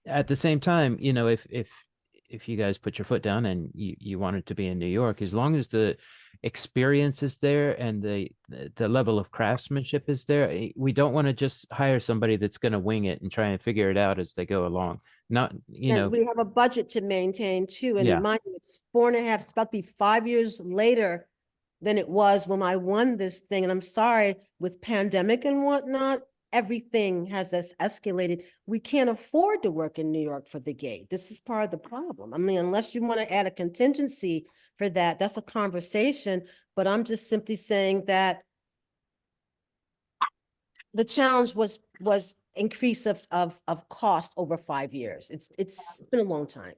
At the same time, you know, if you guys put your foot down and you want it to be in New York, as long as the experience is there and the level of craftsmanship is there, we don't want to just hire somebody that's going to wing it and try and figure it out as they go along. Not, you know, we have a budget to maintain too, and Yeah. mind you, it's 4.5, it's about to be 5 years later than it was when I won this thing. And I'm sorry, with pandemic and whatnot, everything has escalated. We can't afford to work in New York for the gate. This is part of the problem. I mean, unless you want to add a contingency for that, that's a conversation. But I'm just simply saying that the challenge was increase of cost over 5 years. It's been a long time.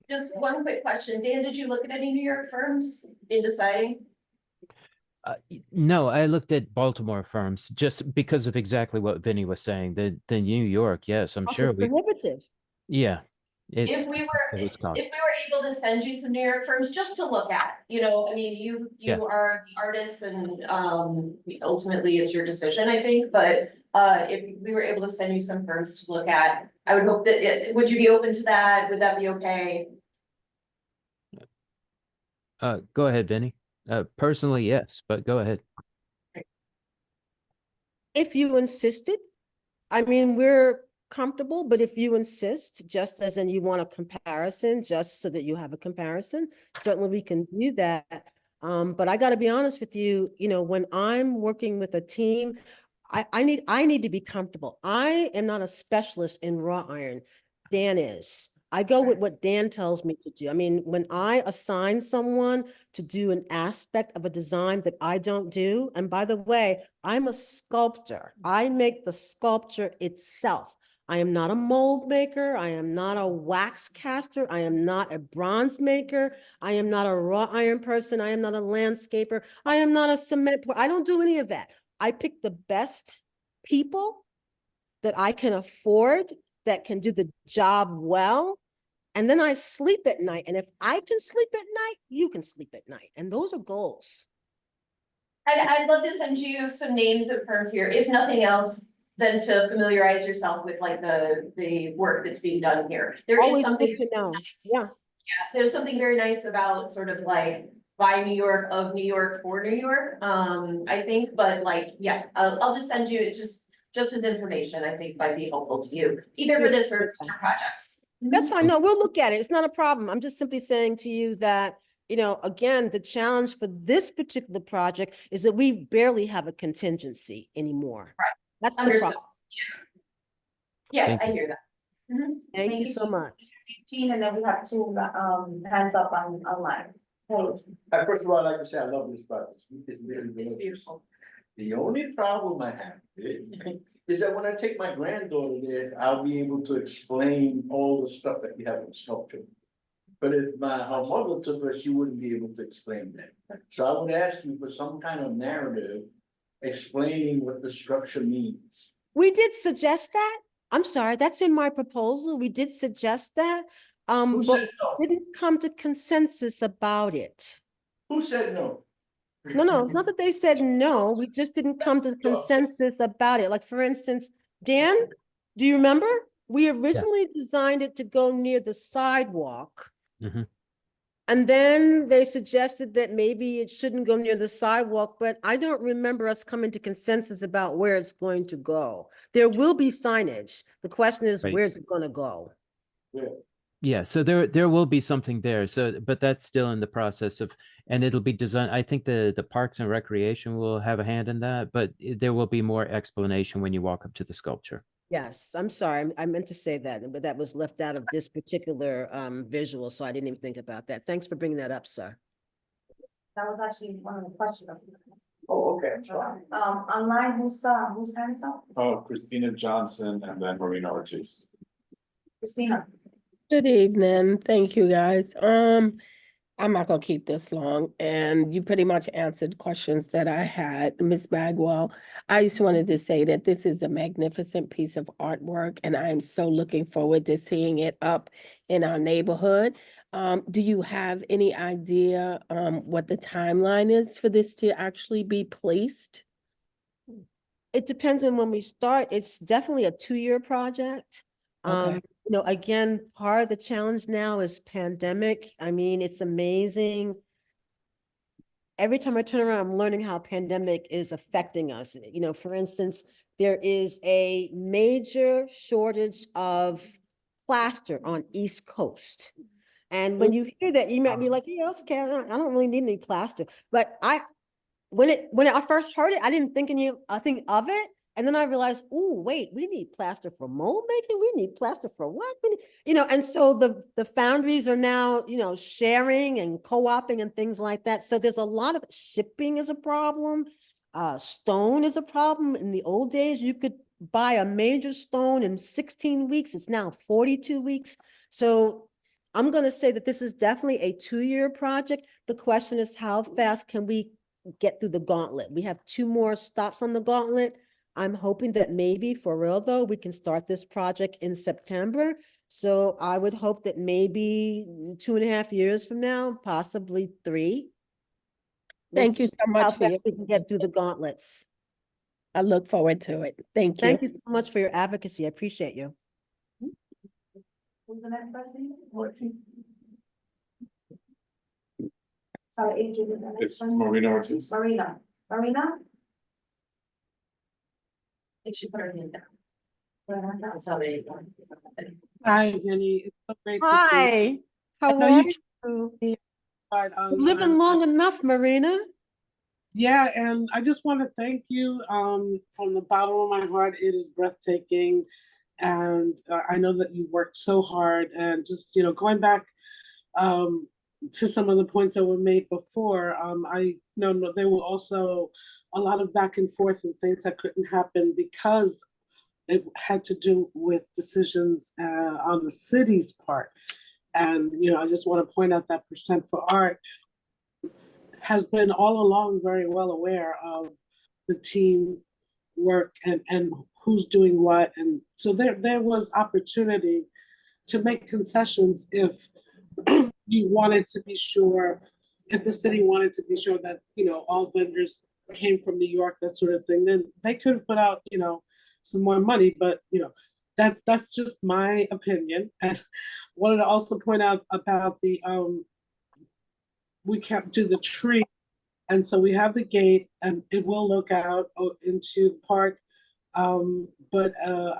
Just one quick question. Dan, did you look at any New York firms in deciding? No, I looked at Baltimore firms just because of exactly what Vinny was saying. The New York, yes, I'm sure we, Prohibitive. yeah. If It's we were, it's if cost. we were able to send you some New York firms just to look at, you know, I mean, you Yeah. are the artist and ultimately it's your decision, I think, but if we were able to send you some firms to look at, I would hope that would you be open to that? Would that be okay? Go ahead, Vinny. Personally, yes, but go ahead. If you insisted, I mean, we're comfortable, but if you insist, just as in you want a comparison, just so that you have a comparison, certainly we can do that. But I got to be honest with you, you know, when I'm working with a team, I need to be comfortable. I am not a specialist in wrought iron. Dan is. I go with what Dan tells me to do. I mean, when I assign someone to do an aspect of a design that I don't do, and by the way, I'm a sculptor. I make the sculpture itself. I am not a mold maker. I am not a wax caster. I am not a bronze maker. I am not a raw iron person. I am not a landscaper. I am not a cement. I don't do any of that. I pick the best people that I can afford, that can do the job well. And then I sleep at night. And if I can sleep at night, you can sleep at night. And those are goals. I'd love to send you some names of firms here, if nothing else, than to familiarize yourself with like the work that's being done here. There is Always something good to know. Yeah. Yeah, there's something very nice about sort of like by New York, of New York, for New York, I think, but like, yeah, I'll just send you it just as information, I think might be helpful to you, either for this or future projects. That's fine. No, we'll look at it. It's not a problem. I'm just simply saying to you that, you know, again, the challenge for this particular project is that we barely have a contingency anymore. Right. That's the Understood. problem. Yeah, Thank I you. hear that. Mhm. Thank you so much. 15, and then we have two, hands up online. Hey, First of all, I'd like to say I love this project. It's really It's delicious. beautiful. The only problem I have is that when I take my granddaughter there, I'll be able to explain all the stuff that we have in sculpture. But if her mother took her, she wouldn't be able to explain that. So I would ask you for some kind of narrative explaining what the structure means. We did suggest that. I'm sorry, that's in my proposal. We did suggest that. Who But said no? didn't come to consensus about it. Who said no? No, it's not that they said no. We just didn't come to consensus about it. Like, for instance, Dan, do you remember? We originally designed it to go near the sidewalk. Mhm. And then they suggested that maybe it shouldn't go near the sidewalk, but I don't remember us coming to consensus about where it's going to go. There will be signage. The question is, Right. where's it gonna go? Yeah, so there will be something there. So, but that's still in the process of, and it'll be designed. I think the Parks and Recreation will have a hand in that, but there will be more explanation when you walk up to the sculpture. Yes, I'm sorry. I meant to say that, but that was left out of this particular visual, so I didn't even think about that. Thanks for bringing that up, sir. that was actually one of the questions. Oh, okay, I'm sorry. Online, who's hands up? Oh, Christina Johnson and then Marina Ortiz. Christina. Good evening. Thank you, guys. I'm not gonna keep this long, and you pretty much answered questions that I had, Ms. Bagwell. I just wanted to say that this is a magnificent piece of artwork, and I'm so looking forward to seeing it up in our neighborhood. Do you have any idea, what the timeline is for this to actually be placed? It depends on when we start. It's definitely a 2-year project. Okay. You know, again, part of the challenge now is pandemic. I mean, it's amazing. Every time I turn around, I'm learning how pandemic is affecting us. You know, for instance, there is a major shortage of plaster on East Coast. And when you hear that, you might be like, yeah, it's okay, I don't really need any plaster. But when I first heard it, I didn't think of it. And then I realized, oh, wait, we need plaster for mold making. We need plaster for what? And so the foundries are now, sharing and co-oping and things like that. So there's a lot of shipping is a problem. Stone is a problem. In the old days, you could buy a major stone in 16 weeks. It's now 42 weeks. So I'm going to say that this is definitely a 2-year project. The question is, how fast can we get through the gauntlet? We have 2 more stops on the gauntlet. I'm hoping that maybe, for real though, we can start this project in September. So I would hope that maybe 2.5 years from now, possibly 3. Thank you so much How for your, fast we can get through the gauntlets. I look forward to it. Thank you. Thank you so much for your advocacy. I appreciate you. Who's the next person? Sorry, Adrian, the next It's one. Marina Ortiz. Marina. I should put her name down. That's how they. Hi, Jenny. It's so great to see you. Hi, how know are you you? But, Living long enough, Marina. yeah, and I just want to thank you from the bottom of my heart. It is breathtaking. And I know that you worked so hard, and just, going back to some of the points that were made before, I know there were also a lot of back and forth and things that couldn't happen because it had to do with decisions on the city's part. And, I just want to point out that Percent for Art has been all along very well aware of the team work and who's doing what. And so there was opportunity to make concessions if you wanted to be sure, if the city wanted to be sure that, all vendors came from New York, that sort of thing, then they could have put out, some more money, but, that's just my opinion. And wanted to also point out about we kept to the tree. And so we have the gate and it will look out into the park. But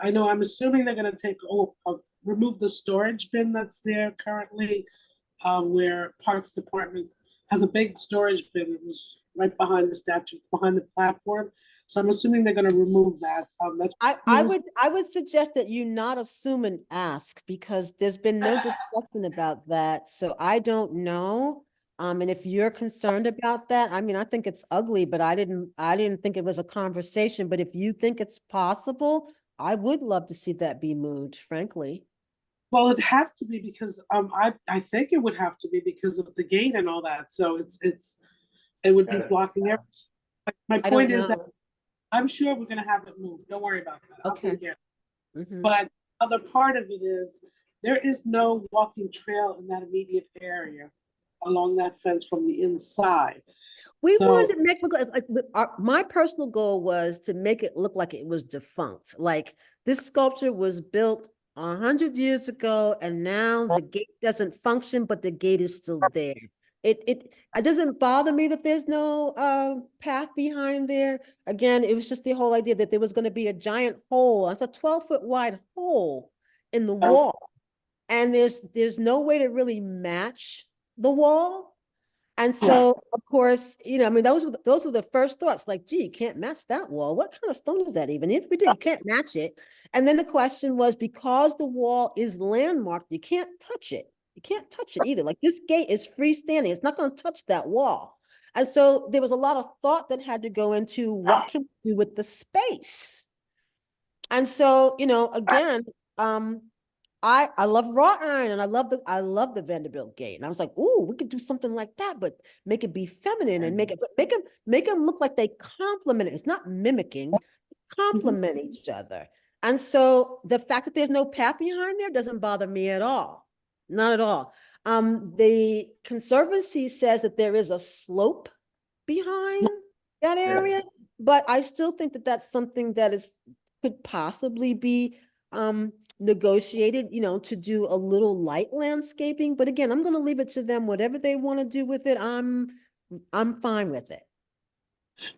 I know, I'm assuming they're gonna remove the storage bin that's there currently, where Parks Department has a big storage bin. It was right behind the statues, behind the platform. So I'm assuming they're gonna remove that. That's I would suggest that you not assume and ask, because there's been no discussion about that, so I don't know. And if you're concerned about that, I mean, I think it's ugly, but I didn't think it was a conversation, but if you think it's possible, I would love to see that be moved, frankly. Well, it'd have to be because I think it would have to be because of the gate and all that. So it would be blocking everything. My I don't point is that know. I'm sure we're gonna have it moved. Don't worry about that. I'll Okay. take care. Mhm. But other part of it is there is no walking trail in that immediate area along that fence from the inside. We So wanted to make look like my personal goal was to make it look like it was defunct. Like this sculpture was built 100 years ago, and now the gate doesn't function, but the gate is still there. It doesn't bother me that there's no path behind there. Again, it was just the whole idea that there was going to be a giant hole. It's a 12-foot wide hole in the wall, and there's no way to really match the wall. And so, of course, I mean, those were the first thoughts, like, gee, you can't match that wall. What kind of stone is that even? If we did, you can't match it. And then the question was, because the wall is landmarked, you can't touch it. You can't touch it either. Like, this gate is freestanding. It's not going to touch that wall. And so there was a lot of thought that had to go into what can we do with the space. And so, again, I love wrought iron, and I love the Vanderbilt gate. And I was like, ooh, we could do something like that, but make it be feminine and make them look like they complement it. It's not mimicking, complement each other. And so the fact that there's no path behind there doesn't bother me at all. Not at all. The Conservancy says that there is a slope behind that area, but I still think that that's something that could possibly be negotiated, to do a little light landscaping. But again, I'm going to leave it to them. Whatever they want to do with it, I'm fine with it.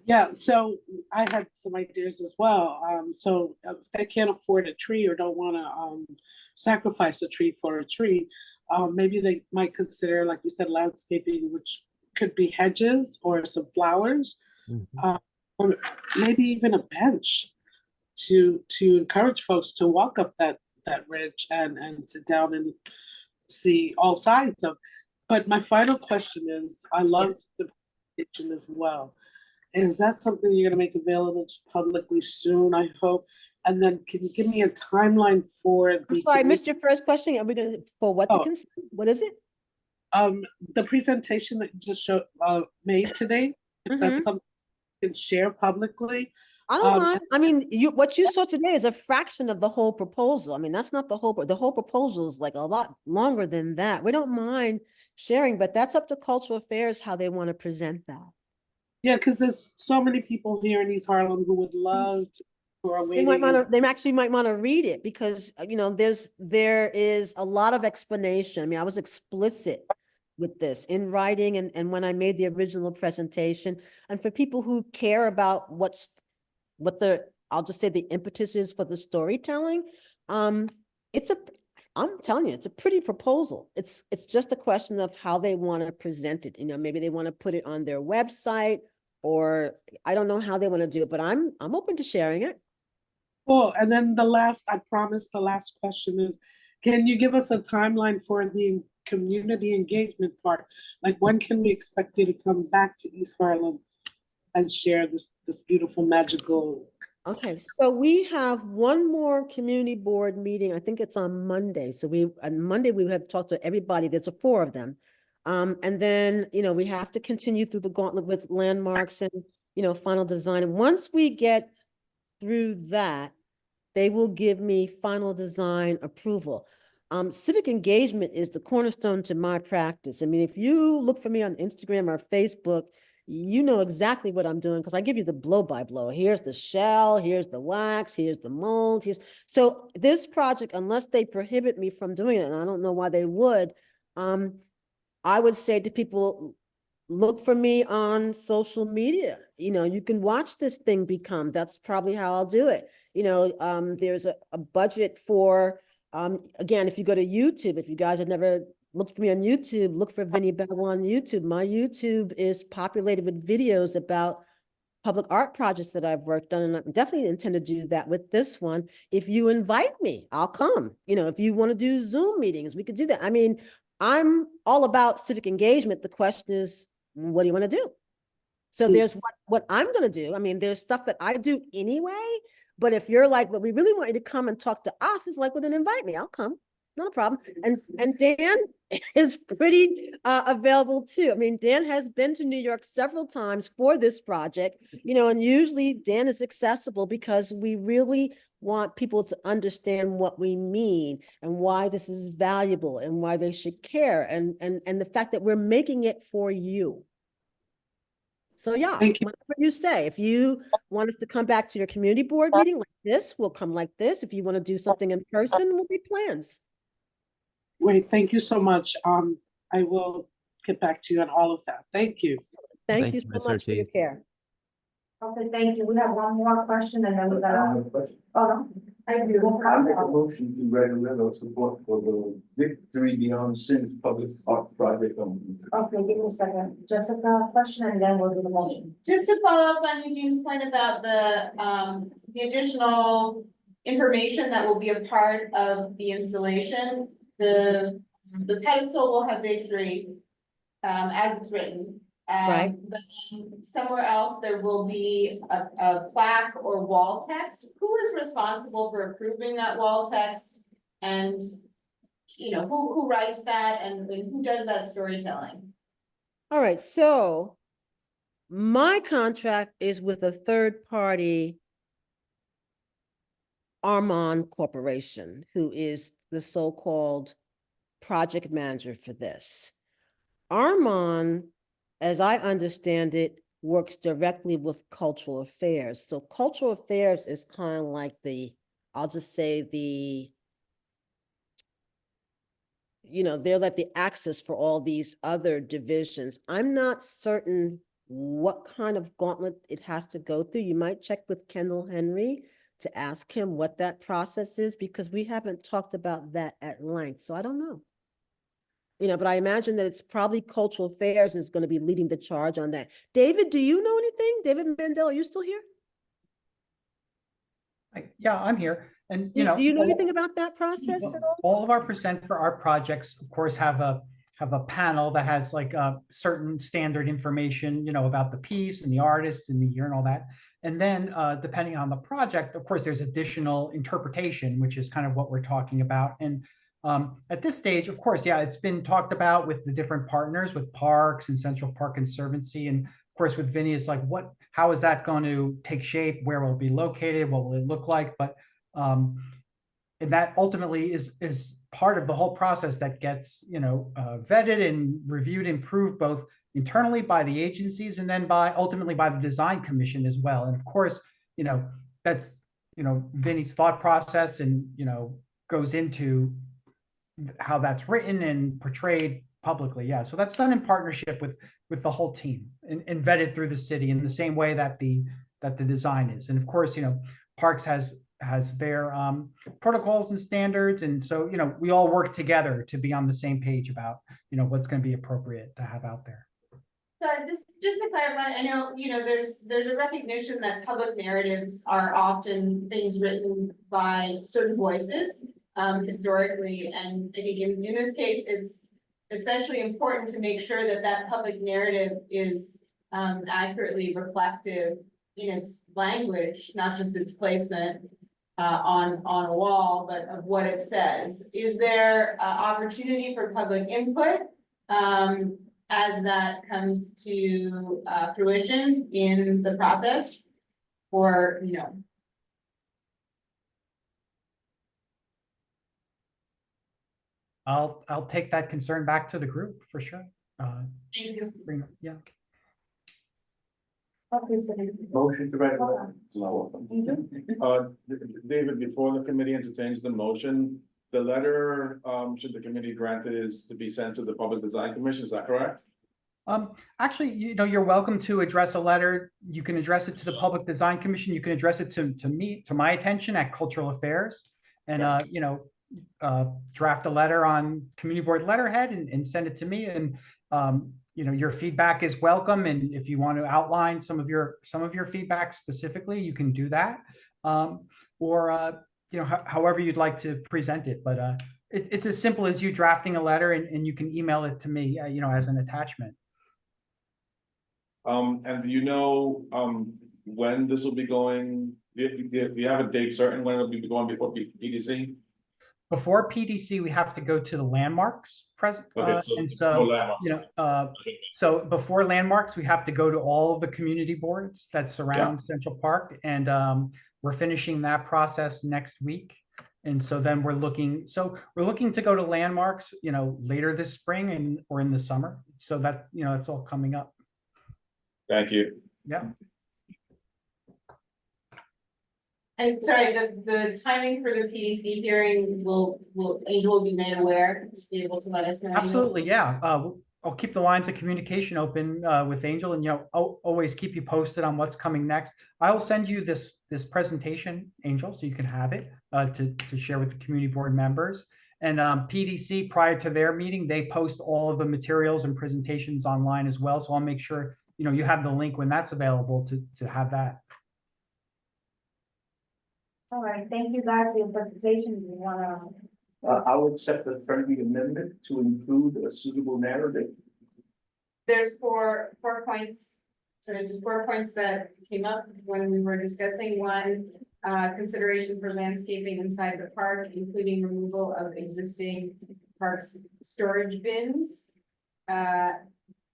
yeah, so I had some ideas as well. So if they can't afford a tree or don't want to sacrifice a tree for a tree, maybe they might consider, like you said, landscaping, which could be hedges or some flowers, or maybe even a bench to encourage folks to walk up that ridge and sit down and see all sides of. But my final question is, I love the presentation as well. Is that something you're gonna make available publicly soon, I hope? And then can you give me a timeline for I'm the? sorry, I missed your first question. Are we going to, for what to Oh. consider? What is it? The presentation that you just made today, if that's something you can share publicly. I don't mind. I mean, what you saw today is a fraction of the whole proposal. I mean, that's not the whole proposal is like a lot longer than that. We don't mind sharing, but that's up to Cultural Affairs how they want to present that. Yeah, because there's so many people here in East Harlem who would love to, who are They waiting. they actually might want to read it because, there is a lot of explanation. I mean, I was explicit with this in writing and when I made the original presentation. And for people who care about I'll just say the impetus is for the storytelling. I'm telling you, it's a pretty proposal. It's just a question of how they want to present it. Maybe they want to put it on their website, or I don't know how they want to do it, but I'm open to sharing it. Cool. And then I promise the last question is, can you give us a timeline for the community engagement part? Like, when can we expect you to come back to East Harlem and share this beautiful, magical Okay, so we have one more community board meeting. I think it's on Monday. So on Monday, we have talked to everybody. There's 4 of them. And then, we have to continue through the gauntlet with landmarks and, final design. And once we get through that, they will give me final design approval. Civic engagement is the cornerstone to my practice. I mean, if you look for me on Instagram or Facebook, you know exactly what I'm doing because I give you the blow by blow. Here's the shell, here's the wax, here's the mold, so this project, unless they prohibit me from doing it, and I don't know why they would, I would say to people, look for me on social media. You can watch this thing become. That's probably how I'll do it. There's a budget for, again, if you go to YouTube, if you guys have never looked for me on YouTube, look for Vinnie Bagwell on YouTube. My YouTube is populated with videos about public art projects that I've worked on, and I definitely intend to do that with this one. If you invite me, I'll come. If you want to do Zoom meetings, we could do that. I mean, I'm all about civic engagement. The question is, what do you want to do? So there's what I'm going to do. I mean, there's stuff that I do anyway, but if you're like, but we really want you to come and talk to us, it's like, well, then invite me, I'll come. Not a problem. And Dan is pretty available too. I mean, Dan has been to New York several times for this project, and usually Dan is accessible because we really want people to understand what we mean and why this is valuable and why they should care and the fact that we're making it for you. So yeah, Thank you. whatever you say, if you want us to come back to your community board meeting like this, we'll come like this. If you want to do something in person, we'll make plans. Wait, thank you so much. I will get back to you on all of that. Thank you. Thank Thank you you, so Ms. much for your Ortiz. care. Okay, thank you. We have one more question and then we got Um, to, but oh, no. I do. I'll make a motion to write a letter of support for the Victory Beyond Sin Public Art Project. Okay, give me a second. Jessica, question and then we'll do the motion. Just to follow up on Eugene's point about the additional information that will be a part of the installation, the pedestal will have victory, as it's written. Right. But then somewhere else, there will be a plaque or wall text. Who is responsible for approving that wall text? And, who writes that and who does that storytelling? All right, so my contract is with a third party, Armand Corporation, who is the so-called project manager for this. Armand, as I understand it, works directly with cultural affairs. So cultural affairs is kind of like I'll just say they're like the access for all these other divisions. I'm not certain what kind of gauntlet it has to go through. You might check with Kendall Henry to ask him what that process is, because we haven't talked about that at length. So I don't know. But I imagine that it's probably cultural affairs is going to be leading the charge on that. David, do you know anything? David Mandel, are you still here? Yeah, I'm here. And, Do you know anything about that process at all? all of our Present for Art projects, of course, have a panel that has like certain standard information, about the piece and the artist and the year and all that. And then depending on the project, of course, there's additional interpretation, which is kind of what we're talking about. And at this stage, of course, yeah, it's been talked about with the different partners, with Parks and Central Park Conservancy. And of course, with Vinnie, it's like, how is that going to take shape? Where will it be located? What will it look like? But and that ultimately is part of the whole process that gets, vetted and reviewed, improved both internally by the agencies and then ultimately by the design commission as well. And of course, that's, Vinnie's thought process and, goes into how that's written and portrayed publicly. Yeah. So that's done in partnership with the whole team and vetted through the city in the same way that the design is. And of course, Parks has their protocols and standards. And so, we all work together to be on the same page about, what's going to be appropriate to have out there. So just to clarify, I know, there's a recognition that public narratives are often things written by certain voices, historically. And I think in this case, it's especially important to make sure that public narrative is accurately reflective in its language, not just its placement on a wall, but of what it says. Is there opportunity for public input as that comes to fruition in the process? Or, you know, I'll take that concern back to the group for sure. thank you. Yeah. Okay, so Motion to recommend. David, before the committee entertains the motion, the letter, should the committee grant it, is to be sent to the Public Design Commission, is that correct? Actually, you're welcome to address a letter. You can address it to the Public Design Commission. You can address it to me, to my attention at Cultural Affairs. And, draft a letter on community board letterhead and send it to me. And, your feedback is welcome. And if you want to outline some of your feedback specifically, you can do that. However you'd like to present it. But it's as simple as you drafting a letter and you can email it to me, as an attachment. And do you know, when this will be going? Do you have a date certain when it'll be going before PDC? Before PDC, we have to go to the landmarks Okay, and before so, landmarks. so before landmarks, we have to go to all of the community boards that surround Central Park. And we're finishing that process next week. And so then we're looking to go to landmarks, later this spring or in the summer. So that, it's all coming up. Thank you. Yeah. And sorry, the timing for the PDC hearing Angel will be made aware, just be able to let us know. Absolutely, yeah. I'll keep the lines of communication open with Angel, and I'll always keep you posted on what's coming next. I will send you this presentation, Angel, so you can have it to share with the community board members. And PDC, prior to their meeting, they post all of the materials and presentations online as well. So I'll make sure you have the link when that's available to have that. all right, thank you guys for your presentation. You wanna, I would accept the friendly amendment to include a suitable narrative. There's four points, sort of just 4 points that came up when we were discussing. One, consideration for landscaping inside the park, including removal of existing parks storage bins.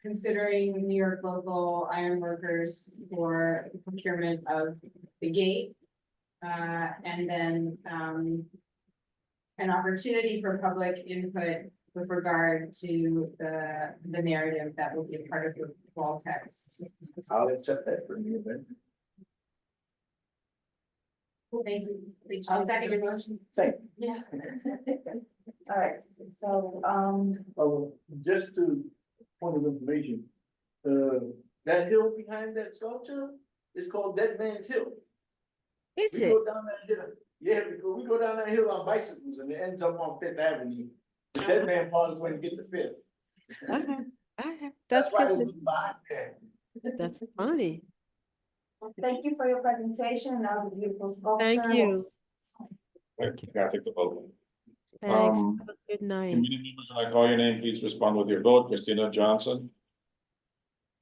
Considering New York local iron workers for procurement of the gate. And then, an opportunity for public input with regard to the narrative that will be a part of the wall text. I'll accept that friendly amendment. Thank you. I'll second your motion. Thank Yeah. all right, so, just to point of information, that hill behind that sculpture is called Dead Man's Hill. Is We it? go down that hill. Yeah, we go down that hill on bicycles and it ends up on Fifth Avenue. The Dead Man part is when you get to Fifth. Okay, okay, That's that's why good. it's behind there. That's funny. thank you for your presentation. That was a beautiful sculpture. Thank you. Thank you. Gotta take the vote. Thanks. Um, Have a good night. Committee members, when I call your name, please respond with your vote. Christina Johnson,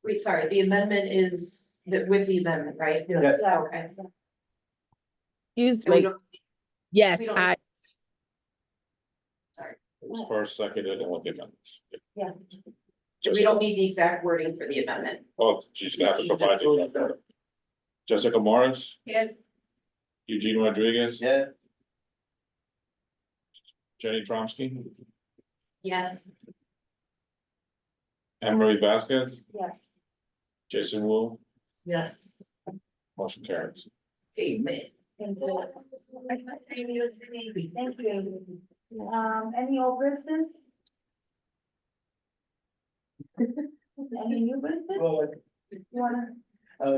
Wait, sorry, the amendment is with the amendment, right? Yes. Yeah, Okay. Excuse And we me. don't- Yes, we don't- Sorry, it was first, seconded, and we'll get done. Yeah. we don't need the exact wording for the amendment. Oh, she's got to provide you. Jessica Morris, Yes. Eugene Rodriguez, Yeah, Jenny Tromsky, Yes. Anne Marie Vasquez, yes. Jason Wu, Yes. motion carries. amen. Thank you. Thank you. Any old business? Any new business? Well, You wanna,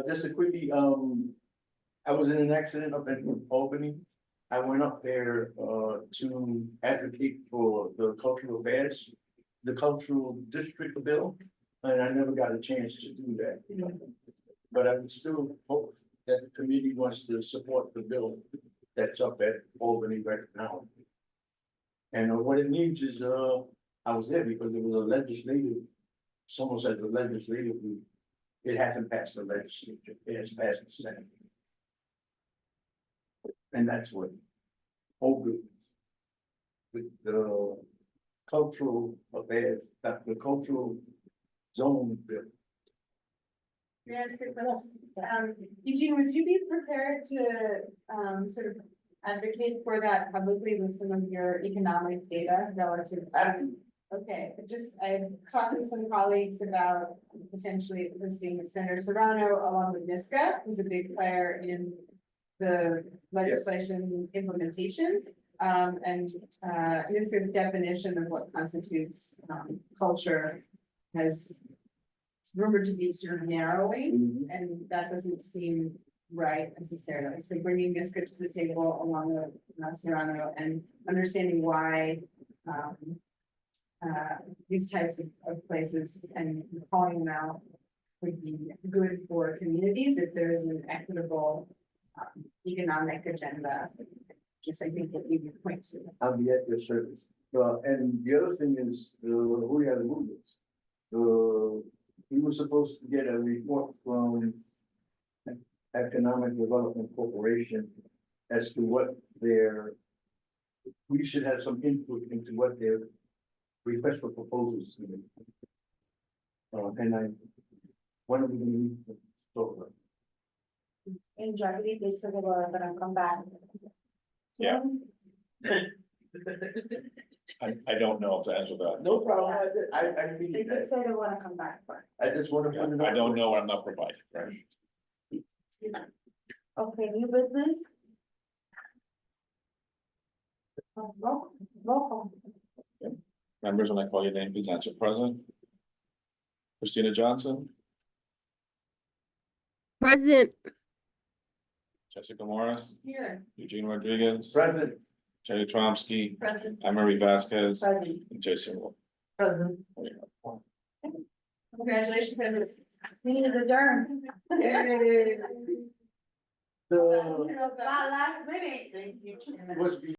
just a quickie, I was in an accident up in Albany. I went up there, to advocate for the cultural affairs, the cultural district bill, and I never got a chance to do that. But I would still hope that the committee wants to support the bill that's up at Albany right now. And what it needs is, I was there because it was a legislative, someone said the legislative It hasn't passed the legislature, it has passed the Senate. And that's what whole good. With the cultural affairs, that the cultural zone bill. Yes, Eugene, would you be prepared to, sort of advocate for that publicly with some of your economic data relative? Okay, I've talked with some colleagues about potentially hosting Senator Serrano along with Niska, who's a big player in the legislation implementation. And Niska's definition of what constitutes culture has rumored to be sort of narrowing, and that doesn't seem right necessarily. So bringing Niska to the table along with Serrano and understanding why these types of places and calling them out would be good for communities if there is an equitable economic agenda. Just I think that we would point to. I'll be at your service. And the other thing is, who had moved he was supposed to get a report from Economic Development Corporation as to what we should have some input into what their request for proposals. And one of them, In January, they said they were gonna come back. Yeah. I don't know to answer that. no problem, I They think did that, say they wanna come back, but, I just want to. put it I out don't there. know what I'm not providing, right? okay, new business? Roll call. Members, when I call your name, please answer. Present. Christina Johnson, Present. Jessica Morris, Here. Eugene Rodriguez, Present. Jerry Tromsky, Present. Emery Vasquez, Present. and Jason Wolf. Present. Congratulations. Meeting is adjourned. Yay. Not last minute. Was